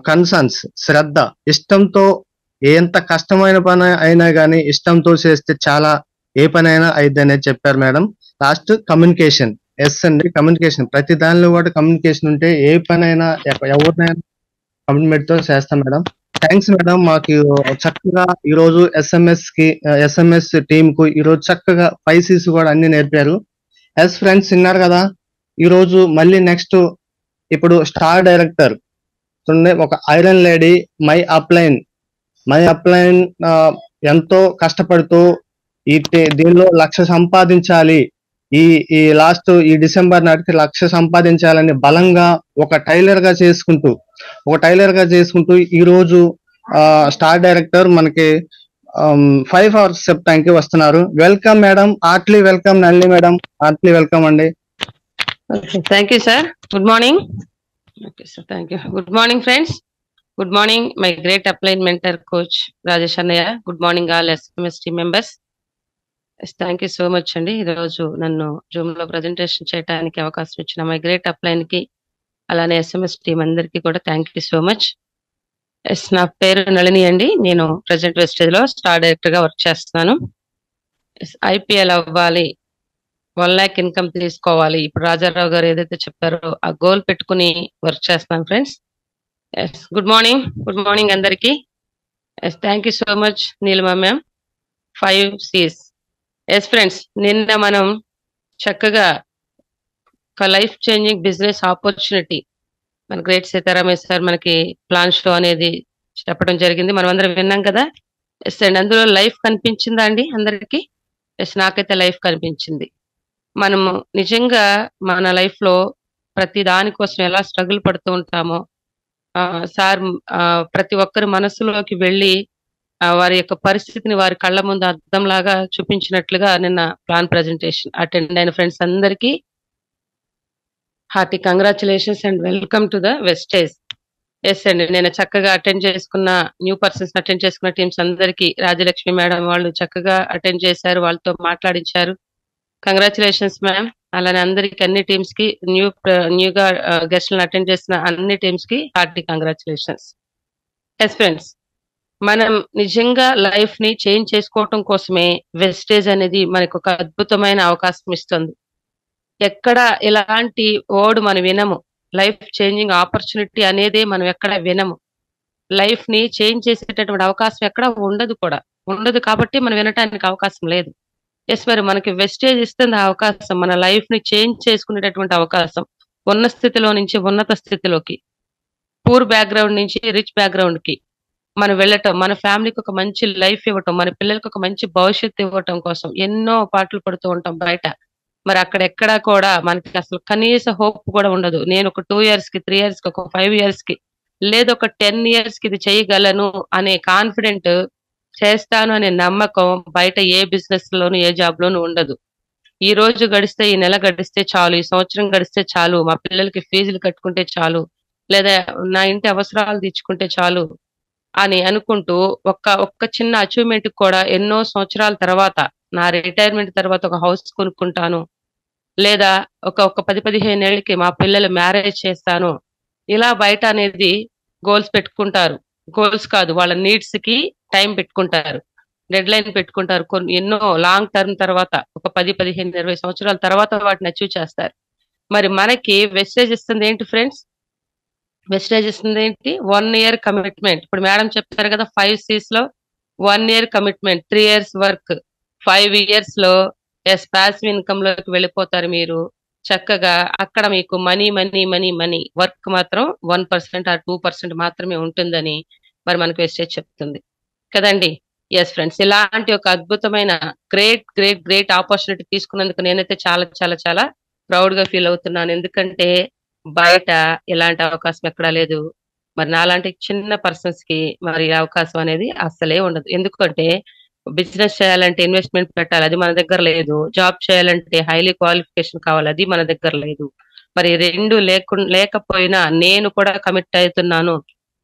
కన్సర్న్స్, శ్రద్ధ, ఇష్టంతో ఎంత కష్టమైన పని అయినా కానీ ఇష్టంతో చేస్తే చాలా ఏ పని అయినా అయిద్ది అనేది చెప్పారు మేడం. లాస్ట్ కమ్యూనికేషన్, ఎస్ అండి, కమ్యూనికేషన్. ప్రతి దానిలో కూడా కమ్యూనికేషన్ ఉంటే ఏ పని అయినా ఎవరినైనా కమిట్మెంట్ తో చేస్తాం మేడం. Thanks madam. మాకు చక్కగా ఈ రోజు ఎస్ఎంఎస్ టీమ్ కు ఈ రోజు చక్కగా 5Cs కూడా అన్ని నేర్పారు. ఎస్ ఫ్రెండ్స్, విన్నారు కదా. ఈ రోజు మళ్ళీ నెక్స్ట్ ఇప్పుడు స్టార్ డైరెక్టర్ ఒక ఐరన్ లేడీ మై అప్లైన్ ఎంతో కష్టపడుతూ దీనిలో 1,00,000 సంపాదించాలి, ఈ లాస్ట్ ఈ డిసెంబర్ నాటికి 1,00,000 సంపాదించాలని బలంగా ఒక టైలర్ గా చేసుకుంటూ ఈ రోజు స్టార్ డైరెక్టర్ మనకి 5 hours చెప్తానికి వస్తున్నారు. Welcome madam, heartly welcome. Nalli madam, heartly welcome అండి. Thank you sir. Good morning. Okay sir, thank you. Good morning friends. Good morning my great upline mentor coach Rajesh అన్నయ్య. Good morning all SMS team members. Thank you so much అండి. ఈరోజు నన్ను Zoom లో presentation చేయడానికి అవకాశం ఇచ్చిన my great upline కి, అలానే ఎస్ఎంఎస్ టీమ్ అందరికీ కూడా thank you so much. Yes, నా పేరు నళిని అండి. నేను ప్రెసెంట్ వెస్టేజ్ లో స్టార్ డైరెక్టర్ గా వర్క్ చేస్తున్నాను. ఐపీఎల్ అవ్వాలి, 1 lakh ఇన్కమ్ తీసుకోవాలి, ఇప్పుడు రాజారావు గారు ఏదైతే చెప్పారో ఆ గోల్ పెట్టుకుని వర్క్ చేస్తున్నాను ఫ్రెండ్స్. ఎస్, గుడ్ మార్నింగ్ అందరికి. Yes, thank you so much Neelima ma'am. 5Cs. Yes friends, నిన్న మనం చక్కగా ఒక లైఫ్ చేంజింగ్ బిజినెస్ ఆపర్చునిటీ మన గ్రేట్ సీతారామయ్య సార్ మనకి ప్లాన్ షో అనేది చెప్పడం జరిగింది. మనం అందరం విన్నాం కదా. ఎస్ అండి, అందులో లైఫ్ కనిపించిందా అండి అందరికి? ఎస్, నాకైతే లైఫ్ కనిపించింది. మనము నిజంగా మన లైఫ్ లో ప్రతి దానికోసం ఎలా స్ట్రగుల్ పడుతూ ఉంటామో సార్ ప్రతి ఒక్కరి మనసులోకి వెళ్ళి వారి యొక్క పరిస్థితిని వారి కళ్ళ ముందు అద్దంలాగా చూపించినట్లుగా నిన్న ప్లాన్ ప్రెజెంటేషన్ అటెండ్ అయిన ఫ్రెండ్స్ అందరికీ hearty congratulations and welcome to the Vestige. Yes అండి, నేను చక్కగా అటెండ్ చేసుకున్న న్యూ పర్సన్స్ అటెండ్ చేసుకున్న టీమ్స్ అందరికీ రాజలక్ష్మి మేడం వాళ్ళు చక్కగా అటెండ్ చేశారు, వాళ్ళతో మాట్లాడించారు. Congratulations ma'am. అలానే అందరికి అన్ని టీమ్స్ కి న్యూగా గెస్ట్లను అటెండ్ చేసిన అన్ని టీమ్స్ కి హార్టీ కంగ్రాచులేషన్స్. ఎస్ ఫ్రెండ్స్, మనం నిజంగా లైఫ్ ని చేంజ్ చేసుకోవటం కోసమే వెస్టేజ్ అనేది మనకు ఒక అద్భుతమైన అవకాశం ఇస్తుంది. ఎక్కడ ఇలాంటి వర్డ్ మనం వినము. లైఫ్ చేంజింగ్ ఆపర్చునిటీ అనేది మనం ఎక్కడ వినము. లైఫ్ ని చేంజ్ చేసేటటువంటి అవకాశం ఎక్కడ ఉండదు కాబట్టి మనం వినటానికి అవకాశం లేదు. ఎస్, మరి మనకి వెస్టేజ్ ఇస్తుంది ఆ అవకాశం, మన లైఫ్ ని చేంజ్ చేసుకునేటటువంటి అవకాశం. ఉన్న స్థితిలో నుంచి ఉన్నత స్థితిలోకి, పూర్ బ్యాక్గ్రౌండ్ నుంచి రిచ్ బ్యాక్గ్రౌండ్ కి మనం వెళ్ళటం, మన ఫ్యామిలీకి ఒక మంచి లైఫ్ ఇవ్వటం, మన పిల్లలకి ఒక మంచి భవిష్యత్తు ఇవ్వటం కోసం ఎన్నో పాటలు పడుతూ ఉంటాం బయట. మరి అక్కడెక్కడా కూడా మనకి అసలు కనీస హోప్ కూడా ఉండదు. నేను ఒక 2 years కి 3 years కి ఒక 5 years కి లేదు ఒక 10 years కి ఇది చేయగలను అనే కాన్ఫిడెంట్, చేస్తాను అనే నమ్మకం బయట ఏ బిజినెస్ లోను ఏ జాబ్ లోను ఉండదు. ఈ రోజు గడిస్తే, ఈ నెల గడిస్తే చాలు, ఈ సంవత్సరం గడిస్తే చాలు, మా పిల్లలకి ఫీజులు కట్టుకుంటే చాలు, లేదా నా ఇంటి అవసరాలు తీర్చుకుంటే చాలు అని అనుకుంటూ ఒక్క చిన్న అచీవ్మెంట్ కూడా ఎన్నో సంవత్సరాల తర్వాత, నా రిటైర్మెంట్ తర్వాత ఒక హౌస్ కొనుక్కుంటాను, లేదా ఒక 10-15 ఏళ్ళకి మా పిల్లలు మ్యారేజ్ చేస్తాను, ఇలా బయట అనేది గోల్స్ పెట్టుకుంటారు. గోల్స్ కాదు, వాళ్ళ నీడ్స్ కి టైం పెట్టుకుంటారు, డెడ్ లైన్ పెట్టుకుంటారు. ఎన్నో లాంగ్ టర్మ్ తర్వాత ఒక 10-15-20 సంవత్సరాల తర్వాత వాటిని అచీవ్ చేస్తారు. మరి మనకి వెస్టేజ్ ఇస్తుంది ఏంటి ఫ్రెండ్స్? వెస్టేజ్ ఇస్తుంది ఏంటి? 1 year కమిట్మెంట్. ఇప్పుడు మేడం చెప్తారు కదా 5Cs లో 1 year commitment, 3 years work, 5 years లో పాసివ్ ఇన్కమ్ లోకి వెళ్ళిపోతారు మీరు. చక్కగా అక్కడ మీకు money money money money, work మాత్రం 1% ఆర్ 2% మాత్రమే ఉంటుందని మరి మనకు వెస్టేజ్ చెప్తుంది కదండి. ఎస్ ఫ్రెండ్స్, ఇలాంటి ఒక అద్భుతమైన గ్రేట్ గ్రేట్ గ్రేట్ ఆపర్చునిటీ తీసుకున్నందుకు నేనైతే చాలా చాలా చాలా ప్రౌడ్ గా ఫీల్ అవుతున్నాను. ఎందుకంటే బయట ఇలాంటి అవకాశం ఎక్కడా లేదు. మరి నాలాంటి చిన్న పర్సన్స్ కి మరి ఈ అవకాశం అనేది అస్సలే ఉండదు. ఎందుకంటే బిజినెస్ చేయాలంటే ఇన్వెస్ట్మెంట్ పెట్టాలి, అది మన దగ్గర లేదు. జాబ్ చేయాలంటే హైలీ క్వాలిఫికేషన్ కావాలి, అది మన దగ్గర లేదు. మరి రెండు లేకపోయినా నేను కూడా కమిట్ అవుతున్నాను.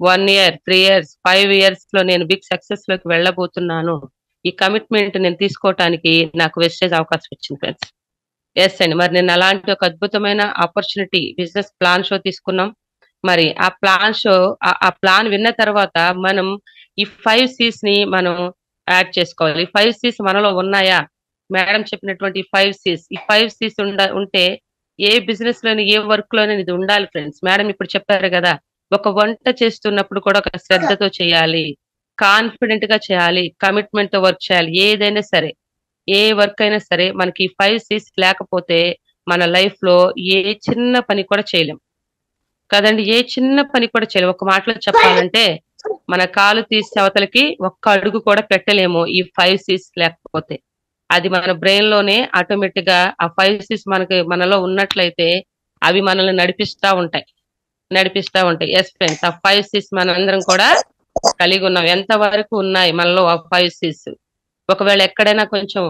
1 year, 3 years, 5 years లో నేను బిగ్ సక్సెస్ లోకి వెళ్ళబోతున్నాను. ఈ కమిట్మెంట్ నేను తీసుకోవటానికి నాకు వెస్టేజ్ అవకాశం వచ్చింది ఫ్రెండ్స్. ఎస్ అండి, మరి నేను అలాంటి ఒక అద్భుతమైన ఆపర్చునిటీ బిజినెస్ ప్లాన్ షో తీసుకున్నాం. మరి ఆ ప్లాన్ షో, ఆ ప్లాన్ విన్న తర్వాత మనం ఈ 5 C's ని మనం యాడ్ చేసుకోవాలి. ఈ 5 C's మనలో ఉన్నాయా? మేడం చెప్పినటువంటి 5 C's, ఈ 5 C's ఉంటే ఏ బిజినెస్ లోని ఏ వర్క్ లోనే ఇది ఉండాలి ఫ్రెండ్స్. మేడం ఇప్పుడు చెప్పారు కదా, ఒక వంట చేస్తున్నప్పుడు కూడా ఒక శ్రద్ధతో చేయాలి, కాన్ఫిడెంట్ గా చేయాలి, కమిట్మెంట్ తో వర్క్ చేయాలి. ఏదైనా సరే, ఏ వర్క్ అయినా సరే మనకి 5 C's లేకపోతే మన లైఫ్ లో ఏ చిన్న పని కూడా చేయలేం కదండి. ఏ చిన్న పని కూడా చేయలేము. ఒక మాటలో చెప్పాలంటే మన కాలు తీసే అవతలకి ఒక్క అడుగు కూడా పెట్టలేము ఈ 5 C's లేకపోతే. అది మన బ్రెయిన్ లోనే ఆటోమేటిక్ గా ఆ 5 C's మనలో ఉన్నట్లయితే అవి మనల్ని నడిపిస్తా ఉంటాయి. ఎస్ ఫ్రెండ్స్, ఆ 5 C's మనందరం కూడా కలిగి ఉన్నాం. ఎంత వరకు ఉన్నాయి మనలో ఆ 5 C's? ఒకవేళ ఎక్కడైనా కొంచెం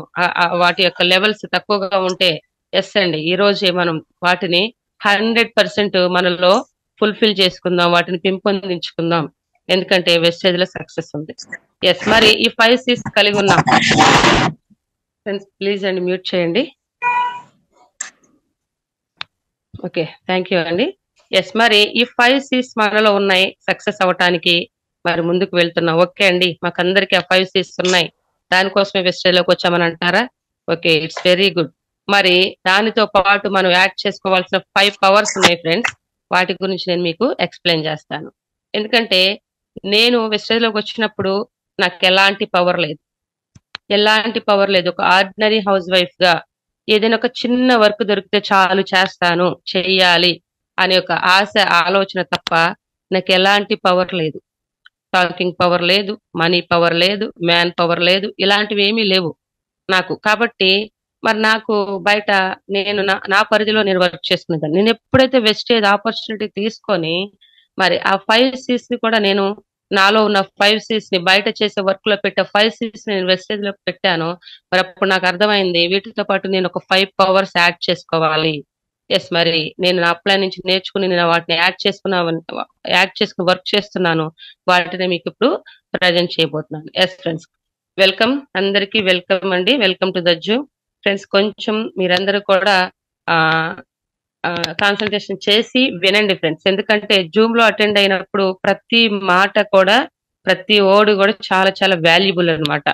వాటి యొక్క లెవెల్స్ తక్కువగా ఉంటే ఎస్ అండి, ఈ రోజే మనం వాటిని 100% మనలో ఫుల్ఫిల్ చేసుకుందాం, వాటిని పెంపొందించుకుందాం. ఎందుకంటే వెస్టేజ్ లో సక్సెస్ ఉంది. ఎస్, మరి ఈ 5 C's కలిగి ఉన్నాం ఫ్రెండ్స్. ప్లీజ్ అండి మ్యూట్ చేయండి. ఓకే, థ్యాంక్ యూ అండి. ఎస్, మరి ఈ 5 C's మనలో ఉన్నాయి సక్సెస్ అవటానికి. మరి ముందుకు వెళ్తున్నాం. ఓకే అండి, మాకందరికి ఆ 5 C's ఉన్నాయి, దానికోసమే వెస్టేజ్ లోకి వచ్చామని అంటారా? Okay, it's very good. మరి దానితో పాటు మనం యాడ్ చేసుకోవాల్సిన 5 పవర్స్ ఉన్నాయి ఫ్రెండ్స్. వాటి గురించి నేను మీకు ఎక్స్ప్లెయిన్ చేస్తాను. ఎందుకంటే నేను వెస్టేజ్ లోకి వచ్చినప్పుడు నాకు ఎలాంటి పవర్ లేదు. ఒక ఆర్డినరీ హౌస్ వైఫ్ గా ఏదైనా ఒక చిన్న వర్క్ దొరికితే చాలు చేస్తాను, చెయ్యాలి అనే ఒక ఆశ, ఆలోచన తప్ప నాకు ఎలాంటి పవర్ లేదు. టాకింగ్ పవర్ లేదు, మనీ పవర్ లేదు, మ్యాన్ పవర్ లేదు, ఇలాంటివి ఏమీ లేవు నాకు. కాబట్టి మరి నాకు బయట నేను నా పరిధిలో నేను వర్క్ చేసుకునేదాన్ని. నేను ఎప్పుడైతే వెస్టేజ్ ఆపర్చునిటీ తీసుకొని మరి ఆ 5 C's ని కూడా నేను నాలో ఉన్న 5 C's ని బయట చేసే వర్క్ లో పెట్టే 5 C's ని నేను వెస్టేజ్ లో పెట్టాను. మరి అప్పుడు నాకు అర్థమైంది వీటితో పాటు నేను ఒక 5 పవర్స్ యాడ్ చేసుకోవాలి. ఎస్, మరి నేను నా అప్లై నుంచి నేర్చుకుని నేను వాటిని యాడ్ చేసుకుని వర్క్ చేస్తున్నాను. వాటిని మీకు ఇప్పుడు ప్రజెంట్ చేయబోతున్నాను. ఎస్ ఫ్రెండ్స్, వెల్కమ్, అందరికీ వెల్కమ్ అండి. Welcome to the Zoom friends. కొంచెం మీరందరూ కూడా కాన్సన్ట్రేషన్ చేసి వినండి ఫ్రెండ్స్. ఎందుకంటే జూమ్ లో అటెండ్ అయినప్పుడు ప్రతి మాట కూడా, ప్రతి ఓడు కూడా చాలా చాలా వాల్యుబుల్ అన్నమాట.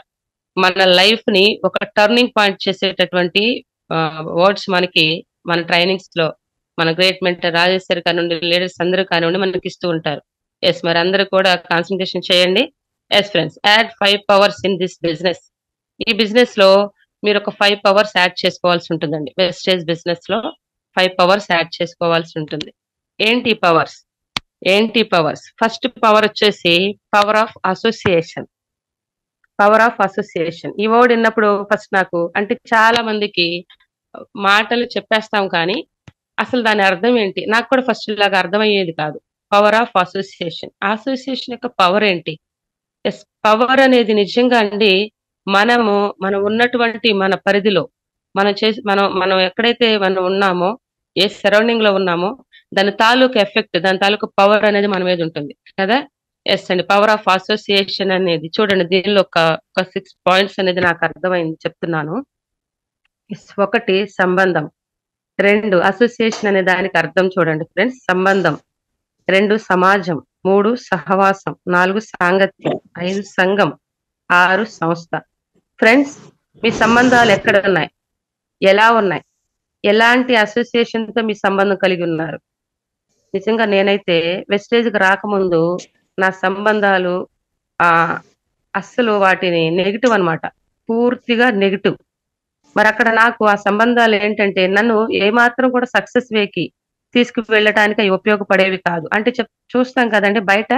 మన లైఫ్ ని ఒక టర్నింగ్ పాయింట్ చేసేటటువంటి వర్డ్స్ మనకి మన ట్రైనింగ్స్ లో మన గ్రేట్ మెంటర్ రాజేశ్వరి కానివ్వండి, లీడర్స్ అందరూ కానివ్వండి మనకి ఇస్తూ ఉంటారు. ఎస్, మరి అందరూ కూడా కాన్సన్ట్రేషన్ చేయండి. Yes friends, add 5 powers in this business. ఈ బిజినెస్ లో మీరు ఒక 5 పవర్స్ యాడ్ చేసుకోవాల్సి ఉంటుందండి. వెస్టేజ్ బిజినెస్ లో 5 పవర్స్ యాడ్ చేసుకోవాల్సి ఉంటుంది. ఏంటి పవర్స్? ఫస్ట్ పవర్ వచ్చేసి పవర్ ఆఫ్ అసోసియేషన్. ఈ వర్డ్ విన్నప్పుడు ఫస్ట్ నాకు అంటే చాలా మందికి మాటలు చెప్పేస్తాం కానీ అసలు దాని అర్థం ఏంటి నాకు కూడా ఫస్ట్ ఇలాగా అర్థమయ్యేది కాదు. పవర్ ఆఫ్ అసోసియేషన్ యొక్క పవర్ ఏంటి? ఎస్, పవర్ అనేది నిజంగా అండి మనం ఉన్నటువంటి మన పరిధిలో మనం ఎక్కడైతే మనం ఉన్నామో, ఏ సరౌండింగ్ లో ఉన్నామో దాని తాలూకు ఎఫెక్ట్, దాని తాలూకు పవర్ అనేది మన మీద ఉంటుంది కదా. ఎస్ అండి, పవర్ ఆఫ్ అసోసియేషన్ అనేది చూడండి, దీనిలో ఒక 6 పాయింట్స్ అనేది నాకు అర్థమైంది, చెప్తున్నాను. 1 సంబంధం, 2 అసోసియేషన్ అనే దానికి అర్థం చూడండి ఫ్రెండ్స్, సంబంధం. 2 సమాజం, 3 సహవాసం, 4 సాంగత్యం, 5 సంఘం, 6 సంస్థ. ఫ్రెండ్స్, మీ సంబంధాలు ఎక్కడ ఉన్నాయి? ఎలా ఉన్నాయి? ఎలాంటి అసోసియేషన్ తో మీ సంబంధం కలిగి ఉన్నారు? నిజంగా నేనైతే వెస్టేజ్ కి రాకముందు నా సంబంధాలు అస్సలు వాటిని నెగిటివ్ అన్నమాట, పూర్తిగా నెగిటివ్. మరి అక్కడ నాకు ఆ సంబంధాలు ఏంటంటే నన్ను ఏమాత్రం కూడా సక్సెస్ వేకి తీసుకువెళ్ళటానికి అవి ఉపయోగపడేవి కాదు. అంటే చూస్తాం కదండి బయట,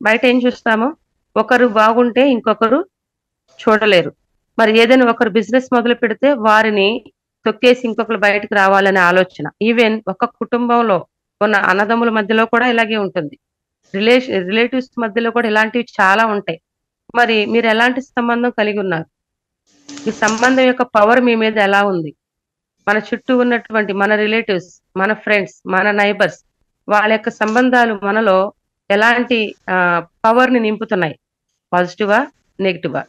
బయట ఏం చూస్తాము, ఒకరు బాగుంటే ఇంకొకరు చూడలేరు. మరి ఏదైనా ఒకరు బిజినెస్ మొదలు పెడితే వారిని తొక్కేసి ఇంకొకరు బయటకు రావాలనే ఆలోచన. ఈవెన్ ఒక కుటుంబంలో ఉన్న అన్నదమ్ముల మధ్యలో కూడా ఇలాగే ఉంటుంది. రిలేటివ్స్ మధ్యలో కూడా ఇలాంటివి చాలా ఉంటాయి. మరి మీరు ఎలాంటి సంబంధం కలిగి ఉన్నారు? ఈ సంబంధం యొక్క పవర్ మీ మీద ఎలా ఉంది? మన చుట్టూ ఉన్నటువంటి మన రిలేటివ్స్, మన ఫ్రెండ్స్, మన నైబర్స్, వాళ్ళ యొక్క సంబంధాలు మనలో ఎలాంటి పవర్ ని నింపుతున్నాయి? పాజిటివా, నెగిటివా?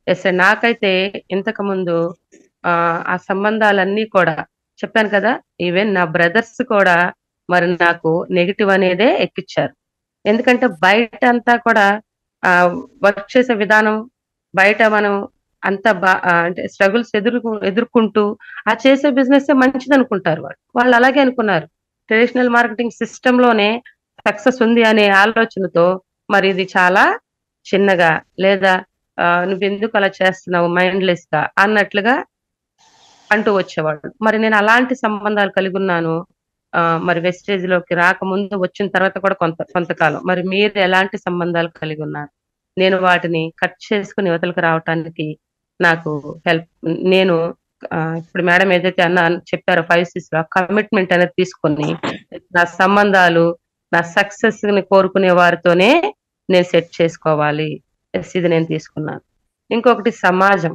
ఎస్, నాకైతే ఇంతకు ముందు ఆ సంబంధాలన్నీ కూడా చెప్పాను కదా, ఈవెన్ నా బ్రదర్స్ కూడా మరి నాకు నెగిటివ్ అనేదే ఎక్కిచ్చారు. ఎందుకంటే బయట అంతా కూడా వర్క్ చేసే విధానం, బయట మనం అంత అంటే స్ట్రగుల్స్ ఎదుర్కొంటూ ఆ చేసే బిజినెస్ మంచిది అనుకుంటారు. వాళ్ళు అలాగే అనుకున్నారు. ట్రెడిషనల్ మార్కెటింగ్ సిస్టమ్ లోనే సక్సెస్ ఉంది అనే ఆలోచనతో మరి ఇది చాలా చిన్నగా, లేదా నువ్వెందుకు అలా చేస్తున్నావు మైండ్లెస్ గా అన్నట్లుగా అంటూ వచ్చేవాళ్ళు. మరి నేను అలాంటి సంబంధాలు కలిగి ఉన్నాను. మరి వెస్టేజ్ లోకి రాకముందు, వచ్చిన తర్వాత కూడా కొంతకాలం. మరి మీరు ఎలాంటి సంబంధాలు కలిగి ఉన్నారు? నేను వాటిని కట్ చేసుకుని యువతలకు రావటానికి నాకు హెల్ప్, నేను ఇప్పుడు మేడం ఏదైతే చెప్పారో 5 C's లో కమిట్మెంట్ అనేది తీసుకొని నా సంబంధాలు, నా సక్సెస్ ని కోరుకునే వారితోనే నేను సెట్ చేసుకోవాలి. ఇది నేను తీసుకున్నాను. ఇంకొకటి సమాజం.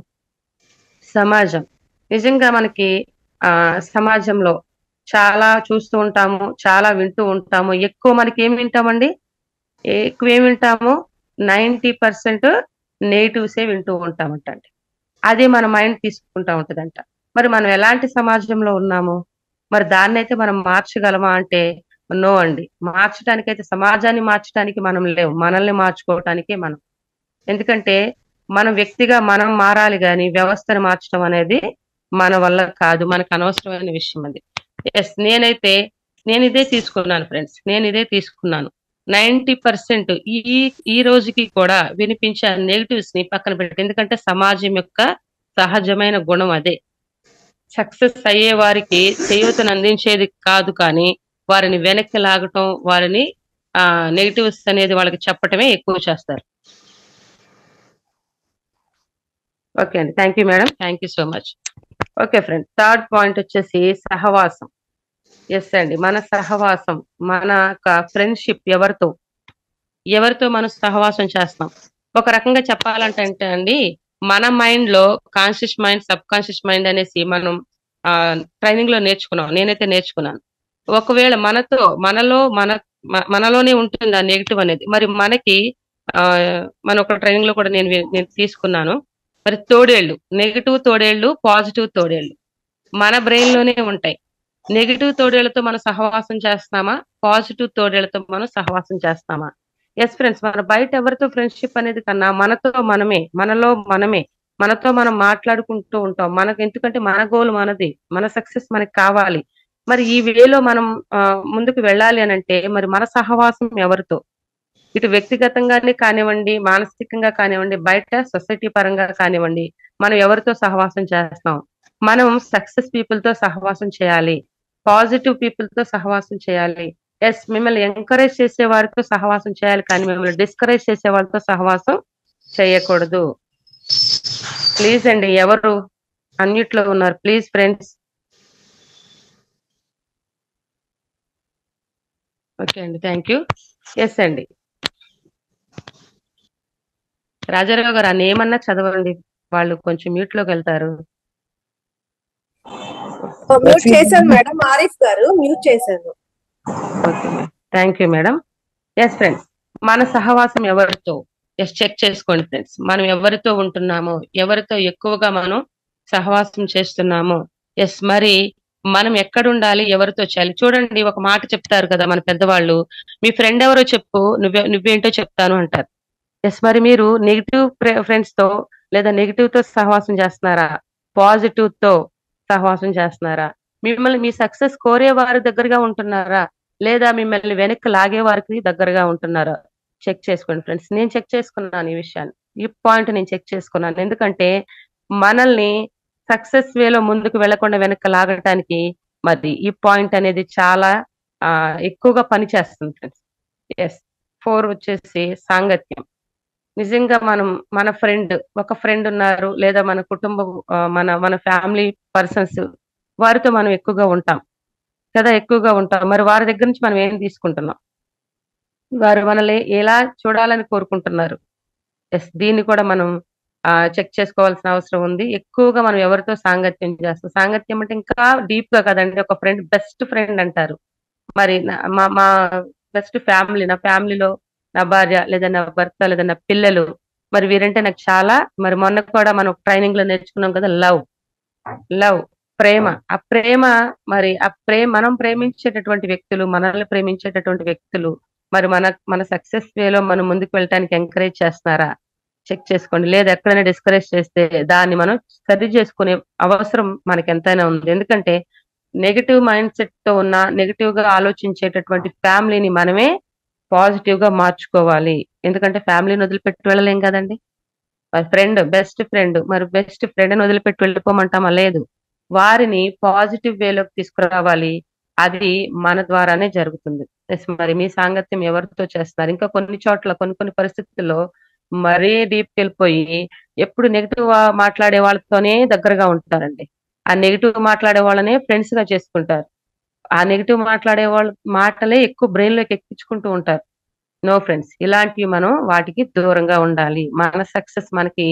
సమాజం నిజంగా మనకి సమాజంలో చాలా చూస్తూ ఉంటాము, చాలా వింటూ ఉంటాము. ఎక్కువ మనకి ఏం వింటామండి? ఎక్కువ ఏం వింటాము? 90% నెగిటివ్సే వింటూ ఉంటామంటండి. అదే మన మైండ్ తీసుకుంటా ఉంటదంట. మరి మనం ఎలాంటి సమాజంలో ఉన్నాము? మరి దాన్ని అయితే మనం మార్చగలమా అంటే నో అండి. మార్చడానికైతే, సమాజాన్ని మార్చడానికి మనం లేవు, మనల్ని మార్చుకోవటానికే మనం. ఎందుకంటే మనం వ్యక్తిగా మనం మారాలి, కానీ వ్యవస్థను మార్చడం అనేది మన వల్ల కాదు, మనకు అనవసరమైన విషయం అది. ఎస్, నేను ఇదే తీసుకున్నాను ఫ్రెండ్స్, నేను ఇదే తీసుకున్నాను. 90% ఈ రోజుకి కూడా వినిపించే నెగిటివ్స్ ని పక్కన పెట్టి, ఎందుకంటే సమాజం యొక్క సహజమైన గుణం అదే. సక్సెస్ అయ్యే వారికి చేయూతను అందించేది కాదు, కానీ వారిని వెనక్కి లాగటం, వారిని నెగిటివ్స్ అనేది వాళ్ళకి చెప్పటమే ఎక్కువ చేస్తారు. ఓకే అండి, thank you madam, thank you so much. Okay friend, third point వచ్చేసి సహవాసం. ఎస్ అండి, మన సహవాసం, మన ఫ్రెండ్షిప్, ఎవరితో మనం సహవాసం చేస్తాం. ఒక రకంగా చెప్పాలంటే అండి, మన మైండ్ లో conscious mind, sub conscious mind అనేసి మనం ట్రైనింగ్ లో నేర్చుకున్నాం, నేనైతే నేర్చుకున్నాను. ఒకవేళ మనలోనే ఉంటుంది ఆ నెగిటివ్ అనేది. మరి మనకి మన ఒక ట్రైనింగ్ లో కూడా నేను తీసుకున్నాను. మరి తోడేళ్లు, నెగిటివ్ తోడేళ్లు, పాజిటివ్ తోడేళ్లు మన బ్రెయిన్ లోనే ఉంటాయి. నెగిటివ్ తోడేళ్లతో మనం సహవాసం చేస్తామా, పాజిటివ్ తోడేళ్లతో మనం సహవాసం చేస్తామా? ఎస్ ఫ్రెండ్స్, మన బయట ఎవరితో ఫ్రెండ్షిప్ అనేది కన్నా మనలో మనతో మనం మాట్లాడుకుంటూ ఉంటాం. మనకు ఎందుకంటే మన గోల్ మనది, మన సక్సెస్ మనకి కావాలి. మరి ఈ వేలో మనం ముందుకు వెళ్ళాలి అని అంటే మరి మన సహవాసం ఎవరితో? ఇటు వ్యక్తిగతంగానే కానివ్వండి, మానసికంగా కానివ్వండి, బయట సొసైటీ పరంగా కానివ్వండి, మనం ఎవరితో సహవాసం చేస్తాం? మనం సక్సెస్ పీపుల్ తో సహవాసం చేయాలి, పాజిటివ్ పీపుల్ తో సహవాసం చేయాలి. ఎస్, మిమ్మల్ని ఎంకరేజ్ చేసే వారితో సహవాసం చేయాలి, కానీ మిమ్మల్ని డిస్కరేజ్ చేసే వాళ్ళతో సహవాసం చేయకూడదు. ప్లీజ్ అండి, ఎవరు అన్మ్యూట్ లో ఉన్నారు? Please friends. ఓకే అండి, థ్యాంక్ యూ. ఎస్ అండి, రాజారావు గారు ఆ నేమ్ అన్నా చదవండి, వాళ్ళు కొంచెం మ్యూట్ లోకి వెళ్తారు. మ్యూట్ చేశాను మేడం, ఆరిఫ్ గారు మ్యూట్ చేశాను. Okay madam, thank you madam. Yes friends, మన సహవాసం ఎవరితో? ఎస్, చెక్ చేసుకోండి ఫ్రెండ్స్, మనం ఎవరితో ఉంటున్నామో, ఎవరితో ఎక్కువగా మనం సహవాసం చేస్తున్నామో. ఎస్, మరి మనం ఎక్కడ ఉండాలి, ఎవరితో చేయాలి? చూడండి, ఒక మాట చెప్తారు కదా మన పెద్దవాళ్ళు, మీ ఫ్రెండ్ ఎవరో చెప్పు, నువ్వేంటో చెప్తాను అంటారు. ఎస్, మరి మీరు నెగిటివ్ ఫ్రెండ్స్ తో లేదా నెగిటివ్ తో సహవాసం చేస్తున్నారా, పాజిటివ్ తో సహవాసం చేస్తున్నారా? మిమ్మల్ని మీ సక్సెస్ కోరే వారి దగ్గరగా ఉంటున్నారా, లేదా మిమ్మల్ని వెనక్కి లాగే వారికి దగ్గరగా ఉంటున్నారా? చెక్ చేసుకోండి ఫ్రెండ్స్. నేను చెక్ చేసుకున్నాను ఈ విషయాన్ని. ఈ పాయింట్ నేను చెక్ చేసుకున్నాను. ఎందుకంటే మనల్ని సక్సెస్ వేలో ముందుకు వెళ్లకుండా వెనక్కి లాగటానికి మరి ఈ పాయింట్ అనేది చాలా ఎక్కువగా పనిచేస్తుంది ఫ్రెండ్స్. ఎస్. 4 వచ్చేసి సాంగత్యం. నిజంగా మనం మన ఒక ఫ్రెండ్ ఉన్నారు, లేదా మన కుటుంబం, మన మన ఫ్యామిలీ పర్సన్స్, వారితో మనం ఎక్కువగా ఉంటాం కదా, ఎక్కువగా ఉంటాం. మరి వారి దగ్గర నుంచి మనం ఏం తీసుకుంటున్నాం, వారు మనల్ని ఎలా చూడాలని కోరుకుంటున్నారు. ఎస్, దీన్ని కూడా మనం చెక్ చేసుకోవాల్సిన అవసరం ఉంది. ఎక్కువగా మనం ఎవరితో సాంగత్యం చేస్తాం. సాంగత్యం అంటే ఇంకా డీప్ గా కదండి, ఒక ఫ్రెండ్, బెస్ట్ ఫ్రెండ్ అంటారు. మరి మా బెస్ట్ ఫ్యామిలీ, నా ఫ్యామిలీలో నా భార్య, లేదా నా భర్త, లేదా నా పిల్లలు, మరి వీరంటే నాకు చాలా. మరి మొన్న కూడా మనం ట్రైనింగ్ లో నేర్చుకున్నాం కదా, లవ్, ప్రేమ. ఆ ప్రేమ, మరి ఆ మనం ప్రేమించేటటువంటి వ్యక్తులు, మనల్ని ప్రేమించేటటువంటి వ్యక్తులు మరి మన సక్సెస్ వేలో మనం ముందుకు వెళ్ళటానికి ఎంకరేజ్ చేస్తున్నారా చెక్ చేసుకోండి. లేదా ఎక్కడైనా డిస్కరేజ్ చేస్తే దాన్ని మనం సరి చేసుకునే అవసరం మనకి ఎంతైనా ఉంది. ఎందుకంటే నెగిటివ్ మైండ్ సెట్ తో ఉన్న, నెగిటివ్ గా ఆలోచించేటటువంటి ఫ్యామిలీని మనమే పాజిటివ్ గా మార్చుకోవాలి. ఎందుకంటే ఫ్యామిలీని వదిలిపెట్టి వెళ్ళలేం కదండి. ఫ్రెండ్, బెస్ట్ ఫ్రెండ్, మరి బెస్ట్ ఫ్రెండ్ని వదిలిపెట్టి వెళ్ళిపోమంటామా? లేదు. వారిని పాజిటివ్ వేలోకి తీసుకురావాలి. అది మన ద్వారానే జరుగుతుంది. మరి మీ సాంగత్యం ఎవరితో చేస్తున్నారు? ఇంకా కొన్ని చోట్ల, కొన్ని పరిస్థితుల్లో మరీ డీప్ వెళ్ళిపోయి ఎప్పుడు నెగిటివ్ మాట్లాడే వాళ్ళతోనే దగ్గరగా ఉంటారండి. ఆ నెగిటివ్ మాట్లాడే వాళ్ళనే ఫ్రెండ్స్ గా చేసుకుంటారు. ఆ నెగిటివ్ మాట్లాడే వాళ్ళ మాటలే ఎక్కువ బ్రెయిన్ లోకి ఎక్కించుకుంటూ ఉంటారు. నో ఫ్రెండ్స్, ఇలాంటివి మనం వాటికి దూరంగా ఉండాలి. మన సక్సెస్ మనకి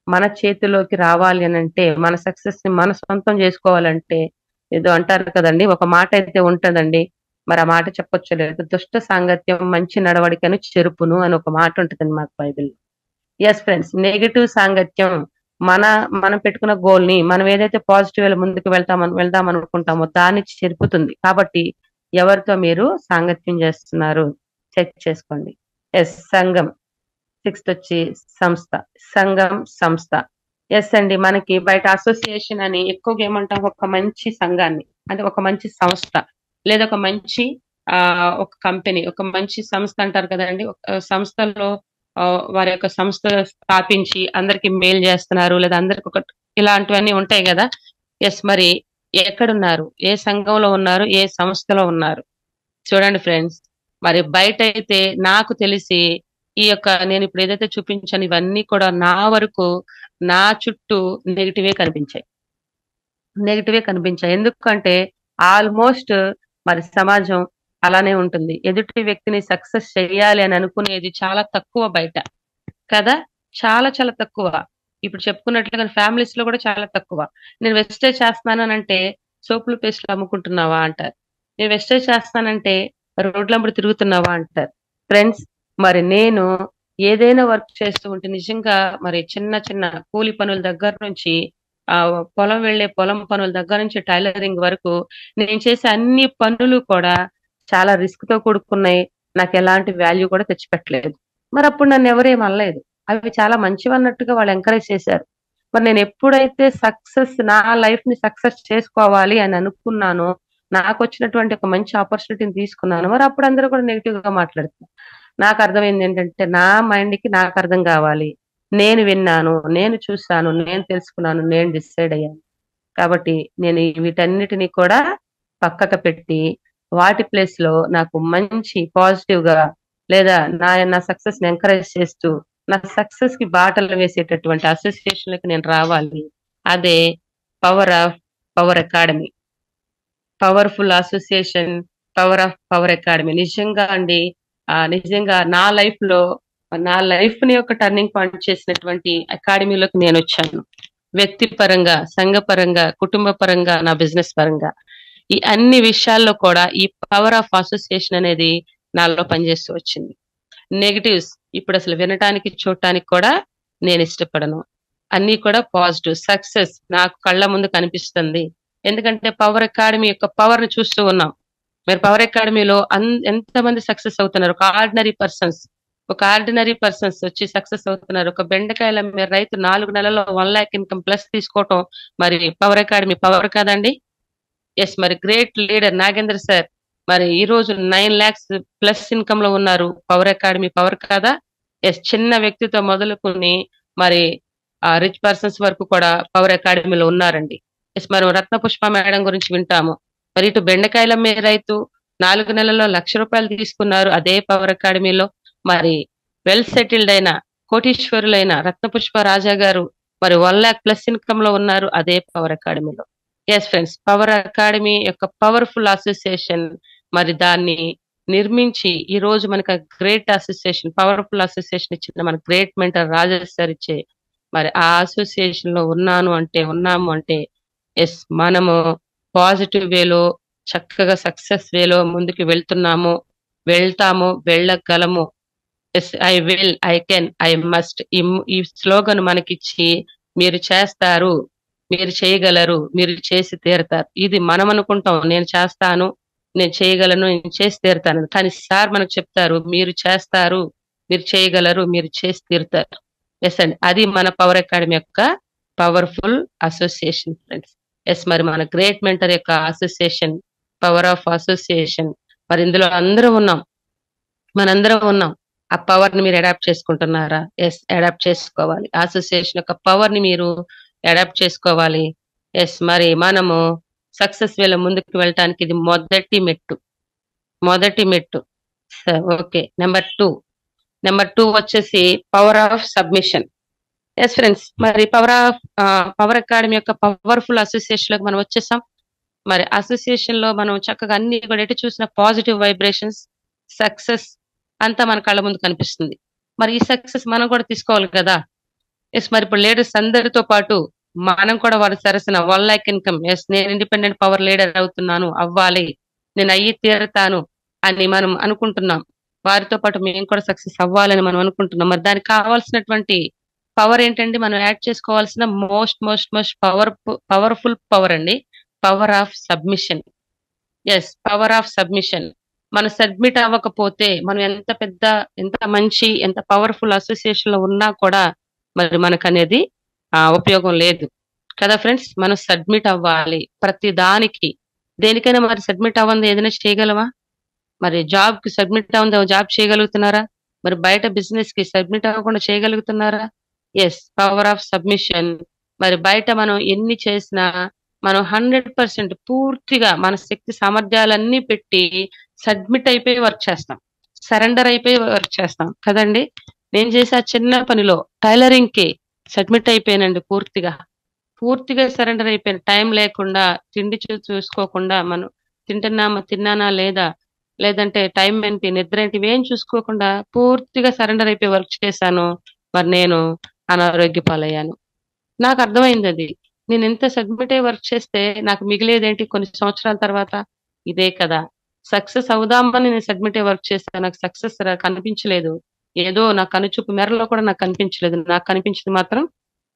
మన చేతిలోకి రావాలి అని అంటే, మన సక్సెస్ ని మన సొంతం చేసుకోవాలంటే, ఏదో అంటారు కదండి, ఒక మాట అయితే ఉంటదండి, మరి ఆ మాట చెప్పొచ్చు లేదు. దుష్ట సాంగత్యం మంచి నడవడికను చెరుపును అని ఒక మాట ఉంటుందండి మాకు బైబిల్. ఎస్ ఫ్రెండ్స్, నెగిటివ్ సాంగత్యం మనం పెట్టుకున్న గోల్ ని, మనం ఏదైతే పాజిటివ్ ముందుకు వెళ్దాం అనుకుంటామో దాన్ని చెరుపుతుంది. కాబట్టి ఎవరితో మీరు సాంగత్యం చేస్తున్నారు చెక్ చేసుకోండి. ఎస్, సంఘం. 6th వచ్చి సంస్థ, సంఘం, సంస్థ. ఎస్ అండి, మనకి బయట అసోసియేషన్ అని ఎక్కువగా ఏమంటాం, ఒక మంచి సంఘాన్ని, అంటే ఒక మంచి సంస్థ, లేదా ఒక మంచి ఒక కంపెనీ, ఒక మంచి సంస్థ అంటారు కదండి. సంస్థల్లో వారి యొక్క సంస్థ స్థాపించి అందరికి మేలు చేస్తున్నారు, లేదా అందరికి ఒక ఇలాంటివన్నీ ఉంటాయి కదా. ఎస్, మరి ఎక్కడున్నారు, ఏ సంఘంలో ఉన్నారు, ఏ సంస్థలో ఉన్నారు? చూడండి ఫ్రెండ్స్, మరి బయట అయితే నాకు తెలిసి ఈ యొక్క నేను ఇప్పుడు ఏదైతే చూపించాను ఇవన్నీ కూడా నా వరకు నా చుట్టూ నెగిటివే కనిపించాయి. ఎందుకంటే ఆల్మోస్ట్ మరి సమాజం అలానే ఉంటుంది. ఎదుటి వ్యక్తిని సక్సెస్ చేయాలి అని అనుకునేది చాలా తక్కువ బయట కదా, చాలా చాలా తక్కువ. ఇప్పుడు చెప్పుకున్నట్లుగా ఫ్యామిలీస్ లో కూడా చాలా తక్కువ. నేను వెస్టేజ్ చేస్తున్నానంటే సోపులు పేస్ట్లు అమ్ముకుంటున్నావా అంటారు. నేను వెస్టేజ్ చేస్తానంటే రోడ్లంబడి తిరుగుతున్నావా అంటారు. ఫ్రెండ్స్, మరి నేను ఏదైనా వర్క్ చేస్తూ ఉంటే నిజంగా మరి చిన్న చిన్న కూలి పనుల దగ్గర నుంచి పొలం పనుల దగ్గర నుంచి టైలరింగ్ వరకు నేను చేసే అన్ని పనులు కూడా చాలా రిస్క్ తో కూడుకున్నాయి. నాకు ఎలాంటి వాల్యూ కూడా తెచ్చిపెట్టలేదు. మరి అప్పుడు నన్ను ఎవరేం అనలేదు. అవి చాలా మంచివి అన్నట్టుగా వాళ్ళు ఎంకరేజ్ చేశారు. మరి నేను ఎప్పుడైతే నా లైఫ్ ని సక్సెస్ చేసుకోవాలి అని అనుకున్నానో, నాకు వచ్చినటువంటి ఒక మంచి ఆపర్చునిటీని తీసుకున్నాను, మరి అప్పుడు అందరూ కూడా నెగిటివ్ గా మాట్లాడుతున్నారు. నాకు అర్థమైంది ఏంటంటే, నా మైండ్ కి నాకు అర్థం కావాలి. నేను విన్నాను, నేను చూశాను, నేను తెలుసుకున్నాను, నేను డిసైడ్ అయ్యాను. కాబట్టి నేను వీటన్నిటిని కూడా పక్కకు పెట్టి వాటి ప్లేస్ లో నాకు మంచి పాజిటివ్ గా, లేదా నా సక్సెస్ ని ఎంకరేజ్ చేస్తూ నా సక్సెస్ కి బాటలు వేసేటటువంటి అసోసియేషన్లకు నేను రావాలి. అదే power academy, powerful association, power academy. నిజంగా అండి, నిజంగా నా లైఫ్ ని ఒక టర్నింగ్ పాయింట్ చేసినటువంటి అకాడమీలోకి నేను వచ్చాను. వ్యక్తి పరంగా, సంఘ పరంగా, కుటుంబ పరంగా, నా బిజినెస్ పరంగా, ఈ అన్ని విషయాల్లో కూడా ఈ పవర్ ఆఫ్ అసోసియేషన్ అనేది నాలో పనిచేస్తూ వచ్చింది. నెగిటివ్స్ ఇప్పుడు అసలు వినటానికి, చూడటానికి కూడా నేను ఇష్టపడను. అన్ని కూడా పాజిటివ్. సక్సెస్ నాకు కళ్ళ ముందు కనిపిస్తుంది. ఎందుకంటే పవర్ అకాడమీ యొక్క పవర్ ని చూస్తూ ఉన్నాం. మీరు పవర్ అకాడమీలో ఎంతమంది సక్సెస్ అవుతున్నారు? ఒక ఆర్డినరీ పర్సన్స్ వచ్చి సక్సెస్ అవుతున్నారు. ఒక బెండకాయల మీరు రైతు 4 నెలల్లో 1 lakh ఇన్కమ్ ప్లస్ తీసుకోవటం మరి పవర్ అకాడమీ పవర్ కాదండి. ఎస్, మరి గ్రేట్ లీడర్ నాగేంద్ర సార్ మరి ఈ రోజు 9 lakhs ప్లస్ ఇన్కమ్ లో ఉన్నారు. పవర్ అకాడమీ పవర్ కాదా? ఎస్, చిన్న వ్యక్తితో మొదలుకొని మరి రిచ్ పర్సన్స్ వరకు కూడా పవర్ అకాడమీలో ఉన్నారండి. ఎస్, మనం రత్నపుష్ప మేడం గురించి వింటాము. మరి ఇటు బెండకాయలమ్మే రైతు 4 నెలల్లో ₹1,00,000 తీసుకున్నారు అదే పవర్ అకాడమీలో. మరి వెల్ సెటిల్డ్ అయిన కోటీశ్వరులైన రత్నపుష్ప రాజా గారు మరి 1,00,000+ ఇన్కమ్ లో ఉన్నారు అదే పవర్ అకాడమీలో. ఎస్ ఫ్రెండ్స్, పవర్ అకాడమీ యొక్క పవర్ఫుల్ అసోసియేషన్ మరి దాన్ని నిర్మించి ఈ రోజు మనకు గ్రేట్ అసోసియేషన్, పవర్ఫుల్ అసోసియేషన్ ఇచ్చిన మన గ్రేట్ మెంటర్ రాజేష్ సార్ ఇచ్చే మరి ఆ అసోసియేషన్ లో ఉన్నాము అంటే ఎస్, మనము పాజిటివ్ వేలో చక్కగా సక్సెస్ వేలో ముందుకు వెళ్తాము, వెళ్ళగలము. Yes, I will, I can, I must, ఈ స్లోగన్ మనకిచ్చి మీరు చేస్తారు, మీరు చేయగలరు, మీరు చేసి తీరుతారు. ఇది మనం అనుకుంటాం, నేను చేస్తాను, నేను చేయగలను, నేను చేసి తీరుతాను. కానీ సార్ మనకు చెప్తారు మీరు చేస్తారు, మీరు చేయగలరు, మీరు చేసి తీరుతారు. ఎస్ అండి, అది మన పవర్ అకాడమీ యొక్క పవర్ఫుల్ అసోసియేషన్ ఫ్రెండ్స్. ఎస్, మరి మన గ్రేట్ మెంటర్ యొక్క అసోసియేషన్, పవర్ ఆఫ్ అసోసియేషన్, మరి ఇందులో మనందరం ఉన్నాం. ఆ పవర్ ని మీరు అడాప్ట్ చేసుకుంటున్నారా? ఎస్, అడాప్ట్ చేసుకోవాలి. అసోసియేషన్ యొక్క పవర్ ని మీరు అడాప్ట్ చేసుకోవాలి. ఎస్, మరి మనము సక్సెస్ వేలో ముందుకు వెళ్ళటానికి ఇది మొదటి మెట్టు. ఓకే, నెంబర్ 2 వచ్చేసి power of submission. Yes friends, మరి పవర్ అకాడమీ యొక్క పవర్ఫుల్ అసోసియేషన్ లోకి మనం వచ్చేసాం. మరి అసోసియేషన్ లో మనం చక్కగా అన్ని కూడా ఎటు చూసిన పాజిటివ్ వైబ్రేషన్స్, సక్సెస్ అంతా మన కళ్ళ ముందు కనిపిస్తుంది. మరి ఈ సక్సెస్ మనం కూడా తీసుకోవాలి కదా. ఎస్, మరి ఇప్పుడు లీడర్స్ అందరితో పాటు మనం కూడా వారి సరసన 1,00,000 ఇన్కమ్, ఎస్ నేను ఇండిపెండెంట్ పవర్ లీడర్ అవ్వాలి, నేను అయ్యి తీరుతాను అని మనం అనుకుంటున్నాం. వారితో పాటు మేము కూడా సక్సెస్ అవ్వాలని మనం అనుకుంటున్నాం. మరి దానికి కావాల్సినటువంటి పవర్ ఏంటండి? మనం యాడ్ చేసుకోవాల్సిన మోస్ట్ పవర్ఫుల్ పవర్ అండి, power of submission. Yes, power of submission. మనం సబ్మిట్ అవ్వకపోతే మనం ఎంత మంచి, ఎంత పవర్ఫుల్ అసోసియేషన్ లో ఉన్నా కూడా మరి మనకు అనేది ఉపయోగం లేదు కదా ఫ్రెండ్స్. మనం సబ్మిట్ అవ్వాలి ప్రతి దానికి, దేనికైనా. మరి సబ్మిట్ అవ్వంది ఏదైనా చేయగలమా? మరి జాబ్ కి సబ్మిట్ అవ్వంది జాబ్ చేయగలుగుతున్నారా? మరి బయట బిజినెస్ కి సబ్మిట్ అవ్వకుండా చేయగలుగుతున్నారా? Yes, power of submission. మరి బయట మనం ఎన్ని చేసినా మనం 100% పూర్తిగా మన శక్తి సామర్థ్యాలన్నీ పెట్టి సబ్మిట్ అయిపోయి వర్క్ చేస్తాం, సరెండర్ అయిపోయి వర్క్ చేస్తాం కదండి. నేను చేసే చిన్న పనిలో టైలరింగ్ కి సబ్మిట్ అయిపోయానండి, పూర్తిగా సరెండర్ అయిపోయాను. టైం లేకుండా, తిండి చూసుకోకుండా, మనం తిన్నానా లేదంటే టైం ఏంటి, నిద్ర ఏంటి, ఇవేం చూసుకోకుండా పూర్తిగా సరెండర్ అయిపోయి వర్క్ చేశాను. మరి నేను అనారోగ్య పాలయ్యాను. నాకు అర్థమైంది అది. నేను ఎంత సబ్మిట్ అయ్యి వర్క్ చేస్తే నాకు మిగిలేదేంటి కొన్ని సంవత్సరాల తర్వాత? ఇదే కదా, సక్సెస్ అవుదామని నేను సబ్మిట్ అయ్యి వర్క్ చేస్తాను, నాకు సక్సెస్ కనిపించలేదు. ఏదో నా కనుచూపు మేరలో కూడా నాకు కనిపించలేదు. నాకు కనిపించింది మాత్రం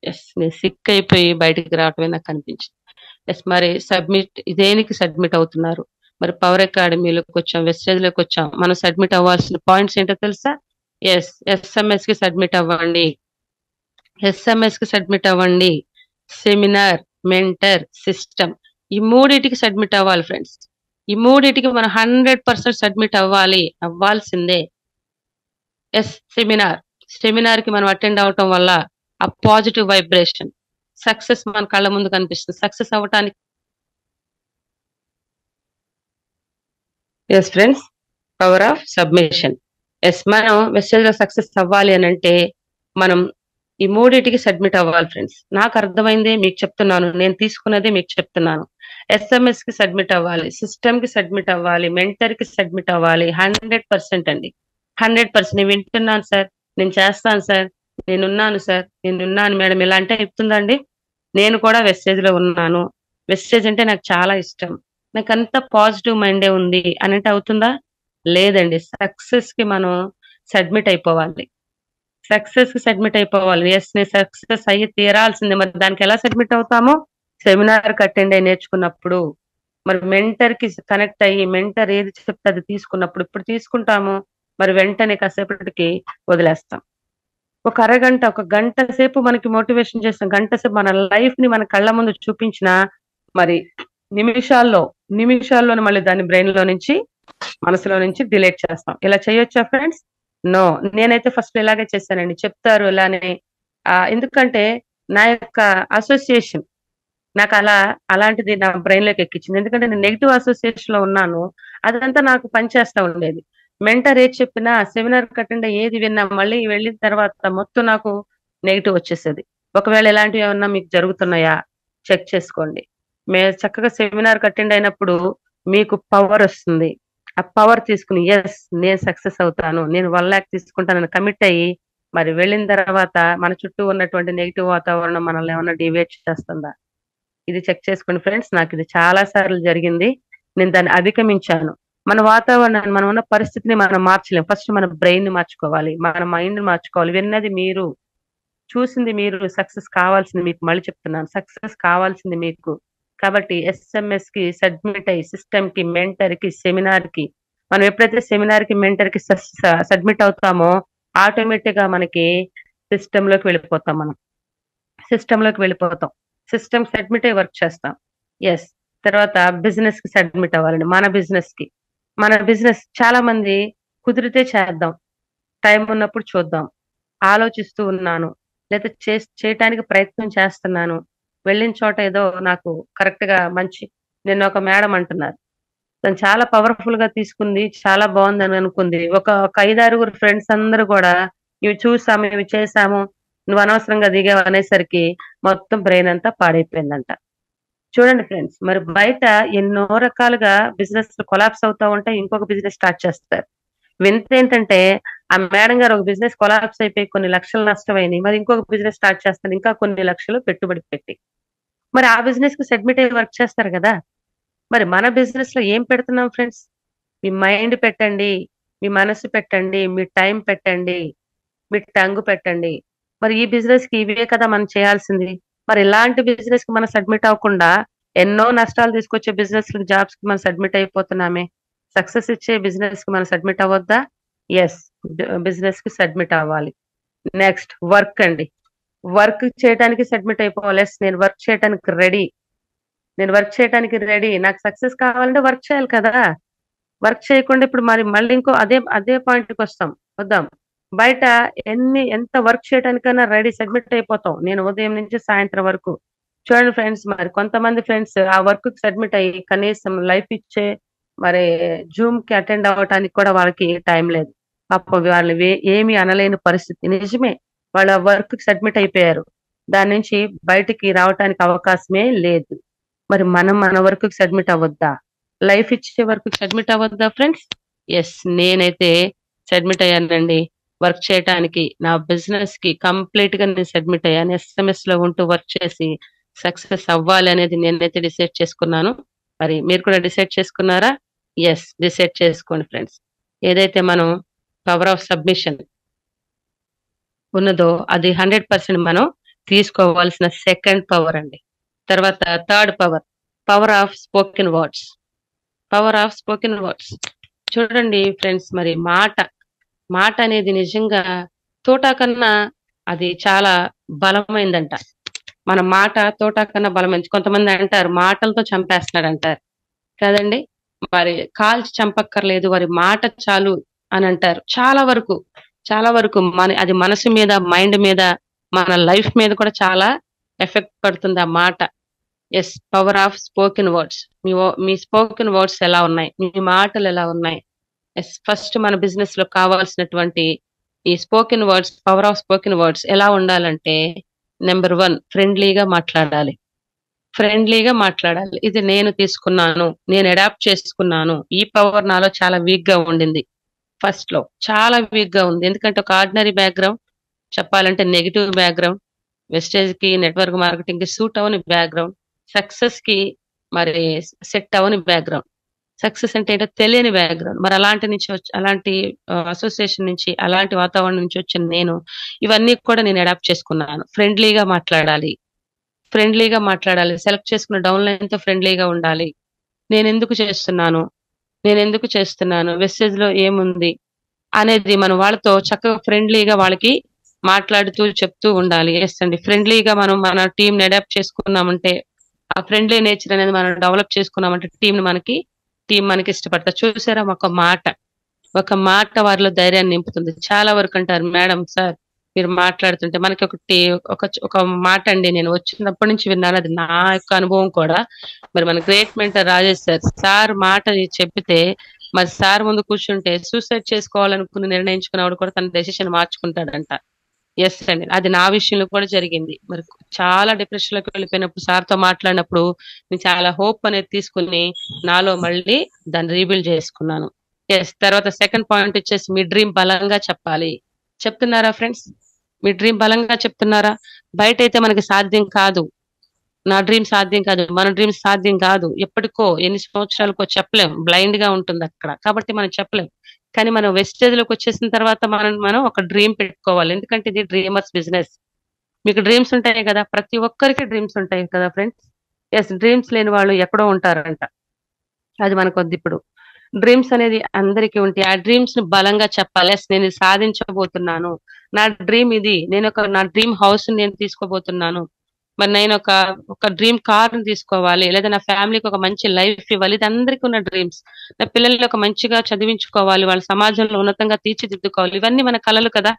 ఎస్, నేను సిక్ అయిపోయి బయటికి రావటమే నాకు కనిపించింది. ఎస్, మరి దేనికి సబ్మిట్ అవుతున్నారు? మరి పవర్ అకాడమీలోకి వచ్చాం, వెస్టేజ్ లోకి వచ్చాం. మనం సబ్మిట్ అవ్వాల్సిన పాయింట్స్ ఏంటో తెలుసా? ఎస్, SMS కి సబ్మిట్ అవ్వండి, సెమినార్, మెంటర్, సిస్టమ్, ఈ మూడింటికి సబ్మిట్ అవ్వాలి ఫ్రెండ్స్. ఈ మూడింటికి మనం 100% సబ్మిట్ అవ్వాల్సిందే. ఎస్, సెమినార్ కి మనం అటెండ్ అవటం వల్ల ఆ పాజిటివ్ వైబ్రేషన్, సక్సెస్ మన కళ్ళ ముందు కనిపిస్తుంది. సక్సెస్ అవ్వటానికి yes friends, power of submission. Yes, మనం వెస్టేజ్ లో సక్సెస్ అవ్వాలి అని అంటే మనం ఈ మూడింటికి సబ్మిట్ అవ్వాలి ఫ్రెండ్స్. నాకు అర్థమైంది మీకు చెప్తున్నాను, నేను తీసుకున్నది మీకు చెప్తున్నాను. SMS కి సబ్మిట్ అవ్వాలి, సిస్టమ్ కి సబ్మిట్ అవ్వాలి, మెంటర్ కి సబ్మిట్ అవ్వాలి. 100% అండి, 100%. నేను వింటున్నాను సార్, నేను చేస్తాను సార్, నేనున్నాను మేడం, ఇలా అంటే చెప్తుందండి. నేను కూడా వెస్టేజ్ లో ఉన్నాను, వెస్టేజ్ అంటే నాకు చాలా ఇష్టం, నాకు అంత పాజిటివ్ మైండే ఉంది అని అంటే అవుతుందా? లేదండి. సక్సెస్ కి మనం సబ్మిట్ అయిపోవాలి, ఎస్, నేను సక్సెస్ అయ్యి తీరాల్సిందే. మరి దానికి ఎలా సబ్మిట్ అవుతామో? సెమినార్ కి అటెండ్ అయ్యి నేర్చుకున్నప్పుడు, మరి మెంటర్ కి కనెక్ట్ అయ్యి మెంటర్ ఏది చెప్తే అది తీసుకున్నప్పుడు, ఇప్పుడు తీసుకుంటాము, మరి వెంటనే కాసేపటికి వదిలేస్తాం. ఒక అరగంట, ఒక గంట సేపు మనకి మోటివేషన్ చేస్తాం, గంట సేపు మన లైఫ్ ని మన కళ్ళ ముందు చూపించిన మరి నిమిషాల్లోనే మళ్ళీ దాన్ని బ్రెయిన్ లో నుంచి, మనసులో నుంచి డిలీట్ చేస్తాం. ఇలా చేయొచ్చా ఫ్రెండ్స్? నో, నేనైతే ఫస్ట్ ఇలాగే చేశానండి. చెప్తారు ఇలానే. ఎందుకంటే నా యొక్క అసోసియేషన్ నాకు అలాంటిది నా బ్రెయిన్ లోకి ఎక్కించింది. ఎందుకంటే నేను నెగిటివ్ అసోసియేషన్ లో ఉన్నాను. అదంతా నాకు పనిచేస్తా ఉండేది. మెంటర్ ఏది చెప్పినా, సెమినార్ అటెండ్ ఏది విన్నా మళ్ళీ వెళ్ళిన తర్వాత మొత్తం నాకు నెగిటివ్ వచ్చేసేది. ఒకవేళ ఇలాంటివి ఏమన్నా మీకు జరుగుతున్నాయా చెక్ చేసుకోండి. చక్కగా సెమినార్ అటెండ్ అయినప్పుడు మీకు పవర్ వస్తుంది. ఆ పవర్ తీసుకుని నేను సక్సెస్ అవుతాను, నేను 1 lakh తీసుకుంటానని కమిట్ అయ్యి మరి వెళ్ళిన తర్వాత మన చుట్టూ ఉన్నటువంటి నెగిటివ్ వాతావరణం మనల్ని ఏమన్నా డివేట్ చేస్తుందా? ఇది చెక్ చేసుకోండి ఫ్రెండ్స్. నాకు ఇది చాలా సార్లు జరిగింది. నేను దాన్ని అధిగమించాను. మన వాతావరణాన్ని, మనం ఉన్న పరిస్థితిని మనం మార్చలేం. ఫస్ట్ మన బ్రెయిన్ ని మార్చుకోవాలి, మన మైండ్ ని మార్చుకోవాలి. విన్నది మీరు, చూసింది మీరు. సక్సెస్ కావాల్సింది మీకు, మళ్ళీ చెప్తున్నాను, సక్సెస్ కావాల్సింది మీకు. కాబట్టి SMS కి సబ్మిట్ అయ్యి, సిస్టమ్ కి, మెంటర్ కి, సెమినార్ కి, మనం ఎప్పుడైతే సెమినార్ కి, మెంటర్ కి సబ్మిట్ అవుతామో ఆటోమేటిక్ గా మనకి సిస్టమ్ లోకి వెళ్ళిపోతాం. మనం సిస్టమ్ లోకి వెళ్ళిపోతాం. సిస్టమ్ సబ్మిట్ అయ్యి వర్క్ చేస్తాం. తర్వాత బిజినెస్ కి సబ్మిట్ అవ్వాలండి. మన బిజినెస్ చాలా మంది కుదిరితే చేద్దాం, టైం ఉన్నప్పుడు చూద్దాం, ఆలోచిస్తూ ఉన్నాను, లేదా చేయటానికి ప్రయత్నం చేస్తున్నాను, వెళ్ళిన చోట ఏదో నాకు కరెక్ట్ గా మంచి. నిన్న ఒక మేడం అంటున్నారు, తను చాలా పవర్ఫుల్ గా తీసుకుంది, చాలా బాగుందని అనుకుంది. ఒక 5-6 ఫ్రెండ్స్ అందరూ కూడా ఇవి చూసాము, ఇవి చేసాము, నువ్వు అనవసరంగా దిగావు అనేసరికి మొత్తం బ్రెయిన్ అంతా పాడైపోయిందంట. చూడండి ఫ్రెండ్స్, మరి బయట ఎన్నో రకాలుగా బిజినెస్ కొలాప్స్ అవుతా ఉంటాయి, ఇంకొక బిజినెస్ స్టార్ట్ చేస్తారు. వింత ఏంటంటే ఆ మేడం గారు ఒక బిజినెస్ కొలాప్స్ అయిపోయి కొన్ని లక్షలు నష్టమైనాయి, మరి ఇంకొక బిజినెస్ స్టార్ట్ చేస్తారు ఇంకా కొన్ని లక్షలు పెట్టుబడి పెట్టి. మరి ఆ బిజినెస్ కి సబ్మిట్ అయ్యి వర్క్ చేస్తారు కదా. మరి మన బిజినెస్ లో ఏం పెడుతున్నాం ఫ్రెండ్స్? మీ మైండ్ పెట్టండి, మీ మనసు పెట్టండి, మీ టైం పెట్టండి, మీ టంగ్ పెట్టండి. మరి ఈ బిజినెస్ కి ఇవే కదా మనం చేయాల్సింది. మరి ఇలాంటి బిజినెస్ కి మనం సబ్మిట్ అవ్వకుండా ఎన్నో నష్టాలు తీసుకొచ్చే బిజినెస్ జాబ్స్ కి మనం సబ్మిట్ అయిపోతున్నామే. సక్సెస్ ఇచ్చే బిజినెస్ కి మనం సబ్మిట్ అవ్వద్దా? బిజినెస్ కి సబ్మిట్ అవ్వాలి. నెక్స్ట్ వర్క్ అండి. వర్క్ చేయడానికి సబ్మిట్ అయిపోవాలి. నేను వర్క్ చేయడానికి రెడీ, నాకు సక్సెస్ కావాలంటే వర్క్ చేయాలి కదా. వర్క్ చేయకుండా ఇప్పుడు మళ్ళీ ఇంకో అదే పాయింట్ కి వద్దాం. బయట ఎంత వర్క్ చేయడానికైనా రెడీ, సబ్మిట్ అయిపోతాం. నేను ఉదయం నుంచి సాయంత్రం వరకు. చూడండి ఫ్రెండ్స్, మరి కొంతమంది ఫ్రెండ్స్ ఆ వర్క్ కి సబ్మిట్ అయ్యి కనీసం లైఫ్ ఇచ్చే మరి జూమ్ కి అటెండ్ అవ్వడానికి కూడా వాళ్ళకి టైం లేదు. పాపం వాళ్ళు ఏమి అనలేని పరిస్థితి. నిజమే, వాళ్ళ వర్క్ కి సబ్మిట్ అయిపోయారు, దాని నుంచి బయటికి రావటానికి అవకాశమే లేదు. మరి మనం మన వర్క్ కి సబ్మిట్ అవ్వద్దా? లైఫ్ ఇచ్చే వర్క్ కి సబ్మిట్ అవ్వద్దా ఫ్రెండ్స్? నేనైతే సబ్మిట్ అయ్యానండి. వర్క్ చేయడానికి, నా బిజినెస్ కి కంప్లీట్ గా నేను సబ్మిట్ అయ్యాను. SMS లో ఉంటూ వర్క్ చేసి సక్సెస్ అవ్వాలి అనేది నేనైతే డిసైడ్ చేసుకున్నాను. మరి మీరు కూడా డిసైడ్ చేసుకున్నారా? డిసైడ్ చేసుకోండి ఫ్రెండ్స్. ఏదైతే మనం పవర్ ఆఫ్ సబ్మిషన్ ఉన్నదో అది 100% మనం తీసుకోవాల్సిన సెకండ్ పవర్ అండి. తర్వాత third power of spoken words. చూడండి ఫ్రెండ్స్, మరి మాట అనేది నిజంగా తోటా కన్నా అది చాలా బలమైందంట. మన మాట తోటా కన్నా బలమైంది. కొంతమంది అంటారు మాటలతో చంపేస్తున్నాడు అంటారు కదండి. మరి కాల్చి చంపక్కర్లేదు, వారి మాట చాలు అని అంటారు. చాలా వరకు అది మనసు మీద, మైండ్ మీద, మన లైఫ్ మీద కూడా చాలా ఎఫెక్ట్ పడుతుంది ఆ మాట. Power of spoken words. Me spoken words ఎలా ఉన్నాయి, మీ మాటలు ఎలా ఉన్నాయి? ఫస్ట్ మన బిజినెస్ లో కావాల్సినటువంటి ఈ spoken words, power of spoken words ఎలా ఉండాలంటే, నెంబర్ 1, ఫ్రెండ్లీగా మాట్లాడాలి. ఇది నేను తీసుకున్నాను, నేను అడాప్ట్ చేసుకున్నాను. ఈ పవర్ నాలో చాలా వీక్ గా ఉండింది. ఫస్ట్ లో చాలా వీక్ గా ఉంది. ఎందుకంటే ఒక ఆర్డినరీ బ్యాక్గ్రౌండ్, చెప్పాలంటే నెగిటివ్ బ్యాక్గ్రౌండ్, వెస్టేజ్ కి, నెట్వర్క్ మార్కెటింగ్ కి సూట్ అవని బ్యాక్గ్రౌండ్, సక్సెస్ కి మరి సెట్ అవని బ్యాక్గ్రౌండ్, సక్సెస్ అంటే ఏంటో తెలియని బ్యాక్గ్రౌండ్. మరి అలాంటి అసోసియేషన్ నుంచి, అలాంటి వాతావరణం నుంచి వచ్చిన నేను ఇవన్నీ కూడా నేను అడాప్ట్ చేసుకున్నాను. ఫ్రెండ్లీగా మాట్లాడాలి. సెలెక్ట్ చేసుకున్న డౌన్ లైన్ తో ఫ్రెండ్లీగా ఉండాలి. నేను ఎందుకు చేస్తున్నాను, వెస్టేజ్ లో ఏముంది అనేది మనం వాళ్ళతో చక్కగా ఫ్రెండ్లీగా వాళ్ళకి మాట్లాడుతూ చెప్తూ ఉండాలి. అండి, ఫ్రెండ్లీగా మనం మన టీం ని అడాప్ట్ చేసుకున్నామంటే, ఆ ఫ్రెండ్లీ నేచర్ అనేది మనం డెవలప్ చేసుకున్నామంటే టీం మనకి ఇష్టపడతారు. చూసారా, ఒక మాట ఒక మాట వారిలో ధైర్యాన్ని నింపుతుంది. చాలా వరకు అంటారు, మేడం సార్ మీరు మాట్లాడుతుంటే మనకి ఒక మాట అండి, నేను వచ్చినప్పటి నుంచి విన్నాను, అది నా యొక్క అనుభవం కూడా. మరి మన గ్రేట్ మెంటర్ రాజేష్ సార్ మాట చెప్పితే మరి సార్ ముందు కూర్చుంటే సూసైడ్ చేసుకోవాలనుకుని నిర్ణయించుకున్నవాడు కూడా తన డెసిషన్ మార్చుకుంటాడంట. ఎస్ అండి, అది నా విషయంలో కూడా జరిగింది. మరి చాలా డిప్రెషన్ లోకి వెళ్ళిపోయినప్పుడు సార్తో మాట్లాడినప్పుడు నేను చాలా హోప్ అనేది తీసుకుని నాలో మళ్ళీ దాన్ని రీబిల్డ్ చేసుకున్నాను. ఎస్, తర్వాత సెకండ్ పాయింట్ వచ్చేసి మీ డ్రీమ్ బలంగా చెప్పాలి. చెప్తున్నారా ఫ్రెండ్స్? మీ డ్రీమ్ బలంగా చెప్తున్నారా? బయట అయితే మనకి సాధ్యం కాదు, నా డ్రీమ్ సాధ్యం కాదు, మన డ్రీమ్ సాధ్యం కాదు, ఎప్పటికో ఎన్ని సంవత్సరాలకో చెప్పలేం, బ్లైండ్ గా ఉంటుంది అక్కడ, కాబట్టి మనం చెప్పలేం. కానీ మనం వెస్టేజ్ లోకి వచ్చేసిన తర్వాత మనం ఒక డ్రీమ్ పెట్టుకోవాలి, ఎందుకంటే ఇది డ్రీమర్స్ బిజినెస్. మీకు డ్రీమ్స్ ఉంటాయి కదా, ప్రతి ఒక్కరికి డ్రీమ్స్ ఉంటాయి కదా ఫ్రెండ్స్. ఎస్, డ్రీమ్స్ లేని వాళ్ళు ఎక్కడో ఉంటారంట, అది మనకొద్ది. ఇప్పుడు డ్రీమ్స్ అనేది అందరికీ ఉంటాయి, ఆ డ్రీమ్స్ ని బలంగా చెప్పాలి. ఎస్, నేను ఇది సాధించబోతున్నాను, నా డ్రీమ్ ఇది, నా డ్రీమ్ హౌస్ నేను తీసుకోబోతున్నాను, మరి నేను ఒక డ్రీమ్ కార్ ని తీసుకోవాలి, లేదా నా ఫ్యామిలీకి ఒక మంచి లైఫ్ ఇవ్వాలి, ఇది అందరికీ ఉన్న డ్రీమ్స్. నా పిల్లల్ని ఒక మంచిగా చదివించుకోవాలి, వాళ్ళ సమాజంలో ఉన్నతంగా తీర్చిదిద్దుకోవాలి, ఇవన్నీ మన కలలు కదా.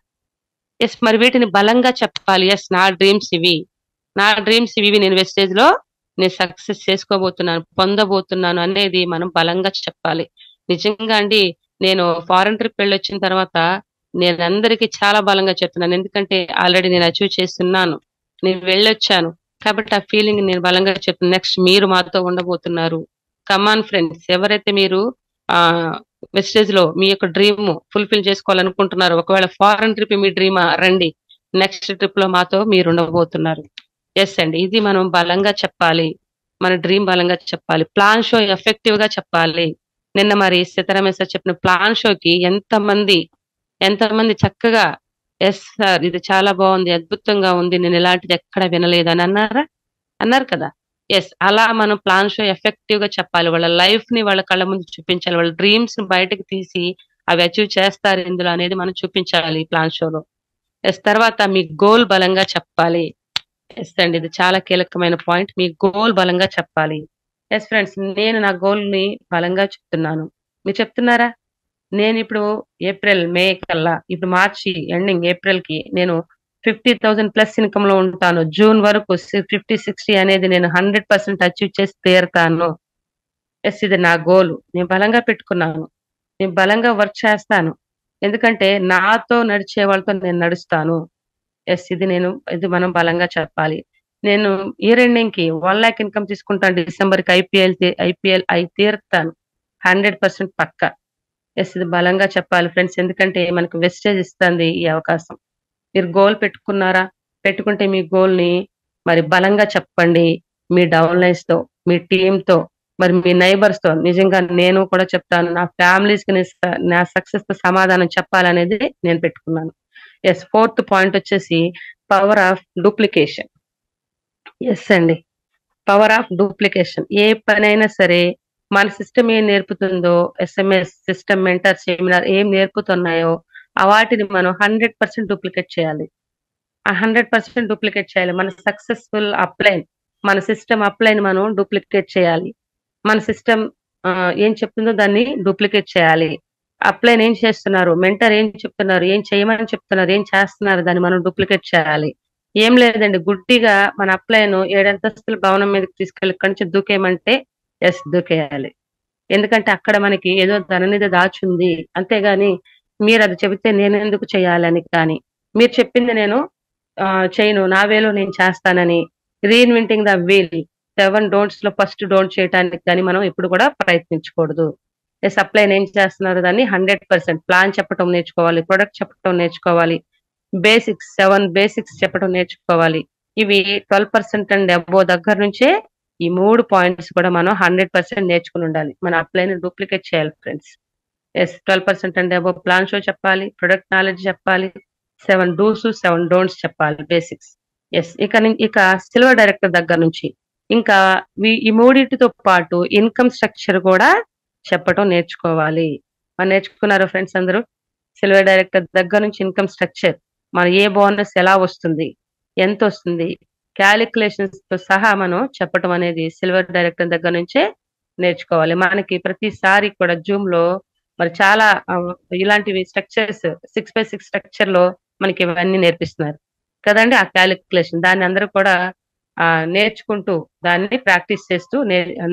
ఎస్, మరి వీటిని బలంగా చెప్పాలి. ఎస్, నా డ్రీమ్స్ ఇవి, నేను వెస్టేజ్ లో నేను సక్సెస్ చేసుకోబోతున్నాను, పొందబోతున్నాను అనేది మనం బలంగా చెప్పాలి. నిజంగా అండి, నేను ఫారెన్ ట్రిప్ వెళ్ళొచ్చిన తర్వాత నేను అందరికీ చాలా బలంగా చెప్తున్నాను, ఎందుకంటే ఆల్రెడీ నేను అచీవ్ చేస్తున్నాను, నేను వెళ్ళొచ్చాను, కాబట్టి ఆ ఫీలింగ్ నేను బలంగా చెప్తున్నాను. నెక్స్ట్ మీరు మాతో ఉండబోతున్నారు. కమాన్ ఫ్రెండ్స్, ఎవరైతే మీరు వెస్టేజ్ లో మీ యొక్క డ్రీమ్ ఫుల్ఫిల్ చేసుకోవాలనుకుంటున్నారు, ఒకవేళ ఫారెన్ ట్రిప్ మీ డ్రీమా, రండి, నెక్స్ట్ ట్రిప్ లో మాతో మీరు ఉండబోతున్నారు. ఎస్ అండి, ఇది మనం బలంగా చెప్పాలి, మన డ్రీమ్ బలంగా చెప్పాలి. ప్లాన్ షో ఎఫెక్టివ్ గా చెప్పాలి. నిన్న మరి సీతారామయ్య సార్ చెప్పిన ప్లాన్ షోకి ఎంతమంది చక్కగా ఎస్ సార్ ఇది చాలా బాగుంది, అద్భుతంగా ఉంది, నేను ఇలాంటిది ఎక్కడ వినలేదు అని అన్నారు కదా. ఎస్, అలా మనం ప్లాన్ షో ఎఫెక్టివ్ గా చెప్పాలి, వాళ్ళ లైఫ్ ని వాళ్ళ కళ్ళ ముందు చూపించాలి, వాళ్ళ డ్రీమ్స్ ని బయటకు తీసి అవి అచీవ్ చేస్తారు ఇందులో అనేది మనం చూపించాలి ప్లాన్ షోలో. ఎస్, తర్వాత మీ గోల్ బలంగా చెప్పాలి. ఎస్ అండి, ఇది చాలా కీలకమైన పాయింట్, మీ గోల్ బలంగా చెప్పాలి. ఎస్ ఫ్రెండ్స్, నేను నా గోల్ ని బలంగా చెప్తున్నాను, మీరు చెప్తున్నారా? నేను ఇప్పుడు మే కల్లా, ఇప్పుడు మార్చి ఎండింగ్, ఏప్రిల్ కి నేను 50,000 ప్లస్ ఇన్కమ్ లో ఉంటాను, జూన్ వరకు 50-60 అనేది నేను 100% అచీవ్ చేసి తీరుతాను. ఎస్, ఇది నా గోల్, నేను బలంగా పెట్టుకున్నాను, నేను బలంగా వర్క్ చేస్తాను, ఎందుకంటే నాతో నడిచే వాళ్ళతో నేను నడుస్తాను. ఎస్, ఇది మనం బలంగా చెప్పాలి. నేను ఇయర్ ఎండింగ్ కి 1 lakh ఇన్కమ్ తీసుకుంటాను, డిసెంబర్ కి ఐపీఎల్ అయి తీరుతాను 100% పక్క. ఎస్, ఇది బలంగా చెప్పాలి ఫ్రెండ్స్, ఎందుకంటే మనకు వెస్టేజ్ ఇస్తుంది ఈ అవకాశం. మీరు గోల్ పెట్టుకున్నారా? పెట్టుకుంటే మీ గోల్ ని మరి బలంగా చెప్పండి, మీ డౌన్ లైన్స్ తో, మీ టీమ్ తో, మరి మీ నైబర్స్ తో. నిజంగా నేను కూడా చెప్తాను, నా ఫ్యామిలీస్ కి నా సక్సెస్ తో సమాధానం చెప్పాలనేది నేను పెట్టుకున్నాను. ఎస్, ఫోర్త్ పాయింట్ వచ్చేసి పవర్ ఆఫ్ డూప్లికేషన్. ఎస్ అండి, పవర్ ఆఫ్ డూప్లికేషన్. ఏ పనైనా సరే మన సిస్టమ్ ఏం నేర్పుతుందో, SMS సిస్టమ్, మెంటర్, సెమినార్ ఏం నేర్పుతున్నాయో ఆ వాటిని మనం 100% డూప్లికేట్ చేయాలి. ఆ 100% డూప్లికేట్ చేయాలి. మన సక్సెస్ఫుల్ అప్లైన్, మన సిస్టమ్ అప్లైన్ మనం డూప్లికేట్ చేయాలి. మన సిస్టమ్ ఏం చెప్తుందో దాన్ని డూప్లికేట్ చేయాలి. అప్లైన్ ఏం చేస్తున్నారు, మెంటర్ ఏం చెప్తున్నారు, ఏం చేయమని చెప్తున్నారు, ఏం చేస్తున్నారు, దాన్ని మనం డూప్లికేట్ చేయాలి. ఏం లేదండి, గుడ్డిగా మన అప్లైన్ 7 అంతస్తుల భవనం మీదకి తీసుకెళ్ళి ఇక్కడి నుంచి దూకేయమంటే ఎస్ దూకేయాలి. ఎందుకంటే అక్కడ మనకి ఏదో ధననిధి దాచుంది, అంతేగాని మీరు అది చెబితే నేను ఎందుకు చేయాలని, కానీ మీరు చెప్పింది నేను చేయను, నా వేలో నేను చేస్తానని, రీఇన్వెంటింగ్ ద వీల్, 7 don'ts లో ఫస్ట్ డోంట్ చేయడానికి కానీ మనం ఎప్పుడు కూడా ప్రయత్నించకూడదు. అప్లైన్ ఏం చేస్తున్నారు, దాన్ని 100% ప్లాన్ చెప్పడం నేర్చుకోవాలి, ప్రొడక్ట్ చెప్పడం నేర్చుకోవాలి, 7 బేసిక్స్ చెప్పడం నేర్చుకోవాలి. ఇవి 12% అండ్ అబోవ్ దగ్గర నుంచే ఈ 3 పాయింట్స్ కూడా మనం 100% నేర్చుకుని ఉండాలి. మన అప్లైన్ డూప్లికేట్ చేయాలి friends. 12% and above plan show చెప్పాలి, ప్రొడక్ట్ నాలెడ్జ్ చెప్పాలి, 7 do's 7 don'ts చెప్పాలి, బేసిక్స్. ఇక సిల్వర్ డైరెక్టర్ దగ్గర నుంచి ఇంకా ఈ మూడింటితో పాటు ఇన్కమ్ స్ట్రక్చర్ కూడా చెప్పడం నేర్చుకోవాలి. మనం నేర్చుకున్నారు ఫ్రెండ్స్ అందరూ? సిల్వర్ డైరెక్టర్ దగ్గర నుంచి ఇన్కమ్ స్ట్రక్చర్, మన ఏ బోనస్ ఎలా వస్తుంది, ఎంత వస్తుంది, క్యాలిక్యులేషన్స్ తో సహా మనం చెప్పడం అనేది సిల్వర్ డైరెక్టర్ దగ్గర నుంచే నేర్చుకోవాలి. మనకి ప్రతిసారి కూడా జూమ్ లో మరి చాలా ఇలాంటివి స్ట్రక్చర్స్ 6x6 స్ట్రక్చర్ లో మనకి ఇవన్నీ నేర్పిస్తున్నారు కదండి. ఆ క్యాలిక్యులేషన్ దాన్ని అందరూ కూడా నేర్చుకుంటూ దాన్ని ప్రాక్టీస్ చేస్తూ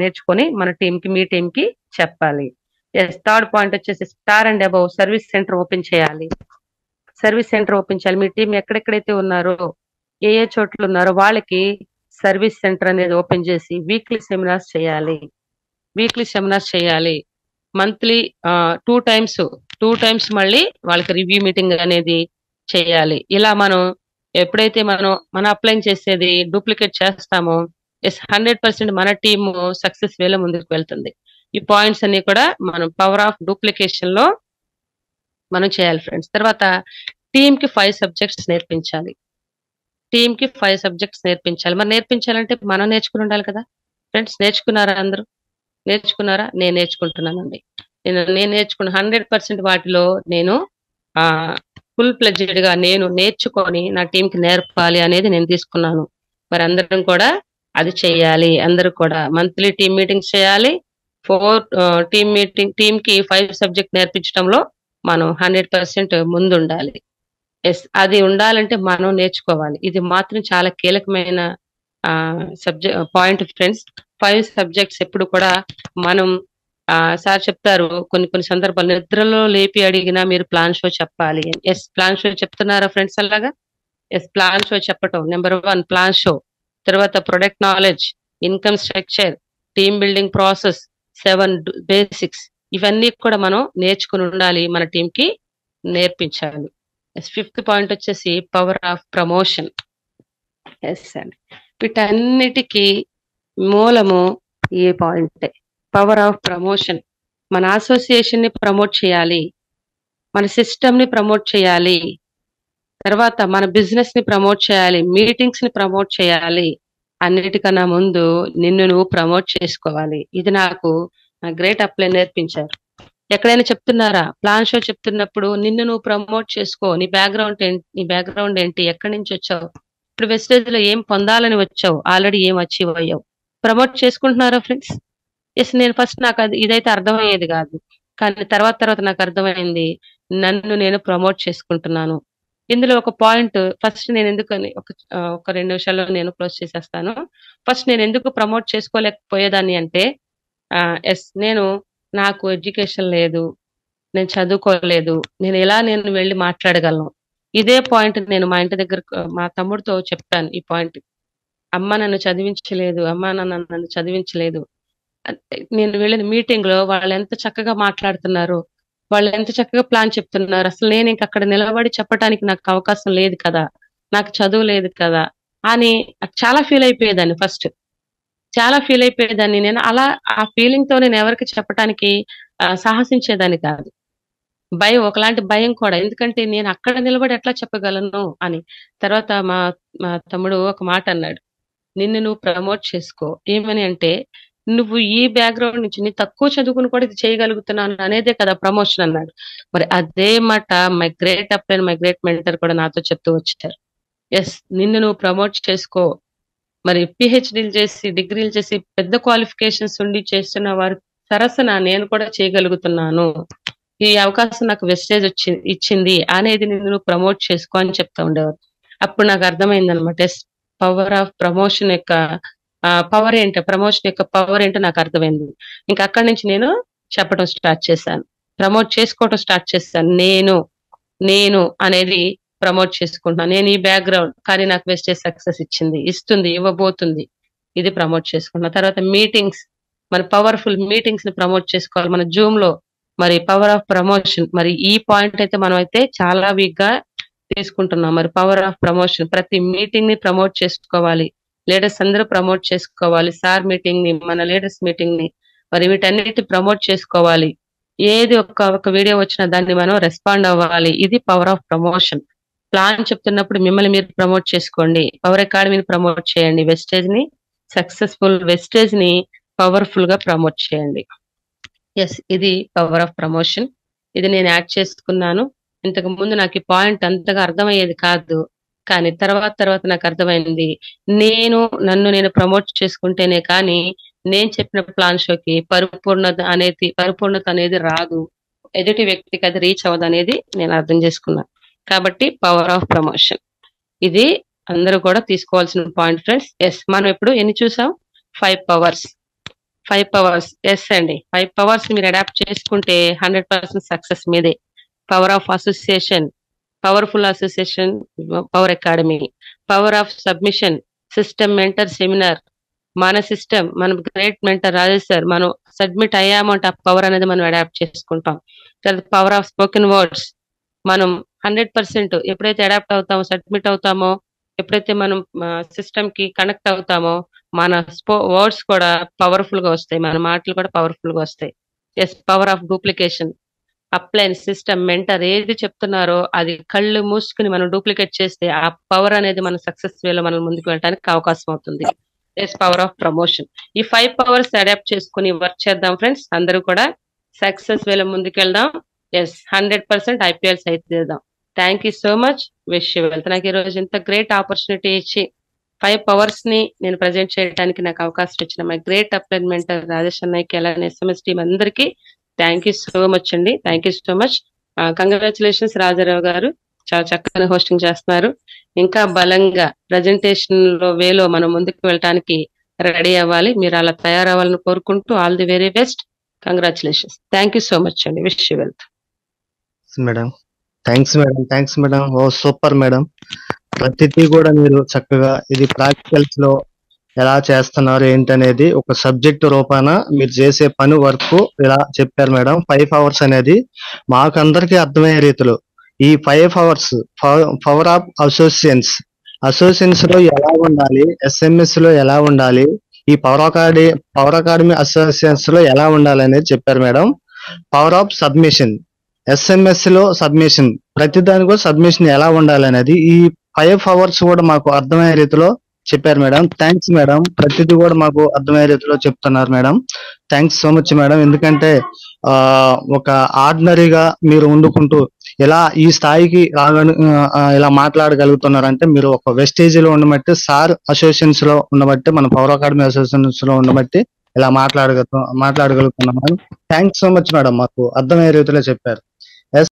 నేర్చుకొని మన మీ టీమ్ కి చెప్పాలి. థర్డ్ పాయింట్ వచ్చేసి star and above service centre open చేయాలి. సర్వీస్ సెంటర్ ఓపెన్ చేయాలి. మీ టీం ఎక్కడెక్కడైతే ఉన్నారో ఏ చోట్ల ఉన్నారో వాళ్ళకి సర్వీస్ సెంటర్ అనేది ఓపెన్ చేసి వీక్లీ సెమినార్స్ చేయాలి. మంత్లీ 2 టైమ్స్ మళ్ళీ వాళ్ళకి రివ్యూ మీటింగ్ అనేది చేయాలి. ఇలా మనం ఎప్పుడైతే మన అప్లై చేసేది డూప్లికేట్ చేస్తామో 100% మన టీము సక్సెస్ వేలో ముందుకు వెళ్తుంది. ఈ పాయింట్స్ అన్ని కూడా మనం పవర్ ఆఫ్ డూప్లికేషన్ లో మనం చేయాలి ఫ్రెండ్స్. తర్వాత టీమ్ కి 5 సబ్జెక్ట్స్ నేర్పించాలి. మరి నేర్పించాలంటే మనం నేర్చుకుని ఉండాలి కదా ఫ్రెండ్స్. నేర్చుకున్నారా అందరూ? నేర్చుకున్నారా? నేను నేర్చుకుంటున్నానండి. నేను నేర్చుకున్న 100% వాటిలో నేను ఫుల్ ప్లెడ్జ్డ్ గా నేను నేర్చుకొని నా టీం కి నేర్పాలి అనేది నేను తీసుకున్నాను. మరి అందరం కూడా అది చేయాలి. అందరూ కూడా మంత్లీ టీమ్ మీటింగ్స్ చేయాలి. 4 టీమ్ కి 5 సబ్జెక్ట్ నేర్పించడంలో మనం 100% ముందు ఉండాలి. అది ఉండాలంటే మనం నేర్చుకోవాలి. ఇది మాత్రం చాలా కీలకమైన పాయింట్ ఫ్రెండ్స్. 5 సబ్జెక్ట్స్ ఎప్పుడు కూడా మనం సార్ చెప్తారు కొన్ని సందర్భాలు నిద్రలో లేపి అడిగినా మీరు ప్లాన్ షో చెప్పాలి. ప్లాన్ షో చెప్తున్నారా ఫ్రెండ్స్? అలాగా ప్లాన్ షో చెప్పటం. Number 1 plan show. తర్వాత product knowledge, income structure, team building process, 7 basics ఇవన్నీ కూడా మనం నేర్చుకుని ఉండాలి. మన టీం కి నేర్పించాలి. 5th పాయింట్ వచ్చేసి పవర్ ఆఫ్ ప్రమోషన్. అండి వీటన్నిటికీ మూలము ఈ పాయింటే, పవర్ ఆఫ్ ప్రమోషన్. మన అసోసియేషన్ ని ప్రమోట్ చేయాలి, మన సిస్టమ్ ని ప్రమోట్ చేయాలి, తర్వాత మన బిజినెస్ ని ప్రమోట్ చేయాలి, మీటింగ్స్ ని ప్రమోట్ చేయాలి. అన్నిటికన్నా ముందు నిన్ను నువ్వు ప్రమోట్ చేసుకోవాలి. ఇది నాకు గ్రేట్ అప్లై నేర్పించారు. ఎక్కడైనా చెప్తున్నారా? ప్లాన్ షో చెప్తున్నప్పుడు నిన్ను నువ్వు ప్రమోట్ చేసుకో. నీ బ్యాక్గ్రౌండ్ ఏంటి, ఎక్కడి నుంచి వచ్చావు, ఇప్పుడు వెస్టేజ్ లో ఏం పొందాలని వచ్చావు, ఆల్రెడీ ఏం అచీవ్ అయ్యావు, ప్రమోట్ చేసుకుంటున్నారా ఫ్రెండ్స్? నేను ఫస్ట్ నాకు ఇదైతే అర్థమయ్యేది కాదు, కానీ తర్వాత నాకు అర్థమైంది. నన్ను నేను ప్రమోట్ చేసుకుంటున్నాను. ఇందులో ఒక పాయింట్ ఫస్ట్ నేను ఎందుకని ఒక 2 నిమిషాల్లో నేను క్లోజ్ చేసేస్తాను. ఫస్ట్ నేను ఎందుకు ప్రమోట్ చేసుకోలేకపోయేదాన్ని అంటే నాకు ఎడ్యుకేషన్ లేదు, నేను చదువుకోలేదు, నేను వెళ్ళి మాట్లాడగలను. ఇదే పాయింట్ నేను మా ఇంటి దగ్గర మా తమ్ముడితో చెప్పాను. ఈ పాయింట్, అమ్మ నన్ను చదివించలేదు. నేను వెళ్ళిన మీటింగ్ లో వాళ్ళు ఎంత చక్కగా మాట్లాడుతున్నారు, వాళ్ళు ఎంత చక్కగా ప్లాన్ చెప్తున్నారు. అసలు నేను ఇంక అక్కడ నిలబడి చెప్పడానికి నాకు అవకాశం లేదు కదా, నాకు చదువు లేదు కదా అని చాలా ఫీల్ అయిపోయేదాన్ని. నేను అలా ఆ ఫీలింగ్ తో నేను ఎవరికి చెప్పడానికి సాహసించేదాన్ని కాదు. భయం, ఒకలాంటి భయం కూడా. ఎందుకంటే నేను అక్కడ నిలబడి ఎట్లా చెప్పగలను అని. తర్వాత మా తమ్ముడు ఒక మాట అన్నాడు, నిన్ను నువ్వు ప్రమోట్ చేసుకో. ఏమని అంటే, నువ్వు ఈ బ్యాక్గ్రౌండ్ నుంచి నీ తక్కువ చదువుకుని కూడా ఇది చేయగలుగుతున్నాను అనేదే కదా ప్రమోషన్ అన్నాడు. మరి అదే మాట my great upline, my great mentor కూడా నాతో చెప్తూ వచ్చారు. నిన్ను నువ్వు ప్రమోట్ చేసుకో. మరి పిహెచ్డీలు చేసి, డిగ్రీలు చేసి, పెద్ద క్వాలిఫికేషన్స్ ఉండి చేస్తున్న వారు సరసన నేను కూడా చేయగలుగుతున్నాను, ఈ అవకాశం నాకు వెస్టేజ్ ఇచ్చింది అనేది నేను ప్రమోట్ చేసుకో అని చెప్తా ఉండేవారు. అప్పుడు నాకు అర్థమైంది అనమాట, పవర్ ఆఫ్ ప్రమోషన్ యొక్క ప్రమోషన్ యొక్క పవర్ ఏంటో నాకు అర్థమైంది. ఇంకా అక్కడి నుంచి నేను చెప్పడం స్టార్ట్ చేశాను, ప్రమోట్ చేసుకోవడం స్టార్ట్ చేశాను. నేను అనేది ప్రమోట్ చేసుకుంటున్నాను. నేను ఈ బ్యాక్గ్రౌండ్, కానీ నాకు వెస్టేజ్ సక్సెస్ ఇస్తుంది, ఇవ్వబోతుంది, ఇది ప్రమోట్ చేసుకుంటున్నా. తర్వాత మీటింగ్స్, మన పవర్ఫుల్ మీటింగ్స్ ని ప్రమోట్ చేసుకోవాలి. మన జూమ్ లో మరి పవర్ ఆఫ్ ప్రమోషన్, మరి ఈ పాయింట్ అయితే మనం అయితే చాలా వీక్ గా తీసుకుంటున్నాం. మరి పవర్ ఆఫ్ ప్రమోషన్, ప్రతి మీటింగ్ ని ప్రమోట్ చేసుకోవాలి, లీడర్స్ అందరూ ప్రమోట్ చేసుకోవాలి. సార్ మీటింగ్ ని, మన లీడర్స్ మీటింగ్ ని, మరి వీటన్నిటి ప్రమోట్ చేసుకోవాలి. ఏది ఒక వీడియో వచ్చినా దాన్ని మనం రెస్పాండ్ అవ్వాలి. ఇది పవర్ ఆఫ్ ప్రమోషన్. ప్లాన్ చెప్తున్నప్పుడు మిమ్మల్ని మీరు ప్రమోట్ చేసుకోండి, పవర్ అకాడమీని ప్రమోట్ చేయండి, వెస్టేజ్ ని, సక్సెస్ఫుల్ వెస్టేజ్ ని పవర్ఫుల్ గా ప్రమోట్ చేయండి. ఇది పవర్ ఆఫ్ ప్రమోషన్. ఇది నేను యాడ్ చేసుకున్నాను. ఇంతకు ముందు నాకు ఈ పాయింట్ అంతగా అర్థమయ్యేది కాదు, కానీ తర్వాత నాకు అర్థమైంది. నన్ను నేను ప్రమోట్ చేసుకుంటేనే కానీ నేను చెప్పిన ప్లాన్ షోకి పరిపూర్ణత అనేది రాదు. ఎదుటి వ్యక్తికి అది రీచ్ అవ్వదు అనేది నేను అర్థం చేసుకున్నాను. కాబట్టి పవర్ ఆఫ్ ప్రమోషన్ ఇది అందరూ కూడా తీసుకోవాల్సిన పాయింట్ ఫ్రెండ్స్. ఎస్, మనం ఇప్పుడు ఎన్ని చూసాం? 5 పవర్స్. 5 పవర్స్, ఎస్ అండి. 5 పవర్స్ మీరు అడాప్ట్ చేసుకుంటే 100% సక్సెస్ మీదే. Power of association, powerful association, power academy, power of submission, system mentor seminar, మన సిస్టమ్, మన గ్రేట్ మెంటర్ రాజేష్ సార్, మనం సబ్మిట్ అయ్యామంటే ఆ పవర్ అనేది మనం అడాప్ట్ చేసుకుంటాం. తర్వాత పవర్ ఆఫ్ స్పోకెన్ వర్డ్స్, మనం 100% ఎప్పుడైతే అడాప్ట్ అవుతామో, సబ్మిట్ అవుతామో, ఎప్పుడైతే మనం సిస్టమ్ కి కనెక్ట్ అవుతామో మన వర్డ్స్ కూడా పవర్ఫుల్ గా వస్తాయి, మన మాటలు కూడా పవర్ఫుల్ గా వస్తాయి. Yes, power of duplication, upline, system, mentor ఏది చెప్తున్నారో అది కళ్ళు మూసుకుని మనం డూప్లికేట్ చేస్తే ఆ పవర్ అనేది మన సక్సెస్ వేలో మనం ముందుకు వెళ్ళడానికి అవకాశం అవుతుంది. Yes, power of promotion. ఈ 5 పవర్స్ అడాప్ట్ చేసుకుని వర్క్ చేద్దాం ఫ్రెండ్స్. అందరూ కూడా సక్సెస్ వేలో ముందుకు వెళ్దాం. ఎస్, 100% IPLs అయితే చేద్దాం. Thank you so much. Wish you wealth. నాకు ఈ రోజు ఇంత గ్రేట్ ఆపర్చునిటీ ఇచ్చి 5 పవర్స్ ని నేను ప్రజెంట్ చేయడానికి నాకు అవకాశం ఇచ్చిన my great upline mentor Rajesh అన్నయ్యకి, అలానే SMS టీమ్ అందరికీ థ్యాంక్ యూ సో మచ్ అండి. Thank you so much. Congratulations Rajarao గారు, చాలా చక్కగా హోస్టింగ్ చేస్తున్నారు. ఇంకా బలంగా ప్రజెంటేషన్ వేలో మనం ముందుకు వెళ్ళడానికి రెడీ అవ్వాలి. మీరు అలా తయారవ్వాలని కోరుకుంటూ all the very best. Congratulations. Thank you so much అండి. Wish you wealth. Madam, thanks madam. Oh super madam. ప్రతిదీ కూడా మీరు చక్కగా ఇది ప్రాక్టికల్స్ లో ఎలా చేస్తున్నారు ఏంటనేది ఒక సబ్జెక్ట్ రూపాన మీరు చేసే పని వరకు ఇలా చెప్పారు మేడం. 5 అవర్స్ అనేది మాకందరికీ అర్థమయ్యే రీతిలో ఈ 5 అవర్స్ పవర్ ఆఫ్ అసోసియన్స్ లో ఎలా ఉండాలి, SMS లో ఎలా ఉండాలి, ఈ పవర్ అకాడమీ అసోసియన్స్ లో ఎలా ఉండాలి అనేది చెప్పారు madam. Power of submission, SMS లో సబ్మిషన్, ప్రతిదానికి కూడా సబ్మిషన్ ఎలా ఉండాలి అనేది ఈ 5 అవర్స్ కూడా మాకు అర్థమయ్యే రీతిలో చెప్పారు మేడం. Thanks madam. ప్రతిదీ కూడా మాకు అర్థమయ్యే రీతిలో చెప్తున్నారు madam. Thanks so much madam. ఎందుకంటే ఒక ఆర్డినరీగా మీరు వండుకుంటూ ఇలా ఈ స్థాయికి ఇలా మాట్లాడగలుగుతున్నారంటే మీరు ఒక వెస్టేజ్ లో ఉండబట్టి, సార్ అసోసియేషన్స్ లో ఉండబట్టి, మన పవర్ అకాడమీ అసోసియేషన్స్ లో ఉండబట్టి ఇలా మాట్లాడగలుగుతున్నాం. Thanks so much madam. మాకు అర్థమయ్యే రీతిలో చెప్పారు.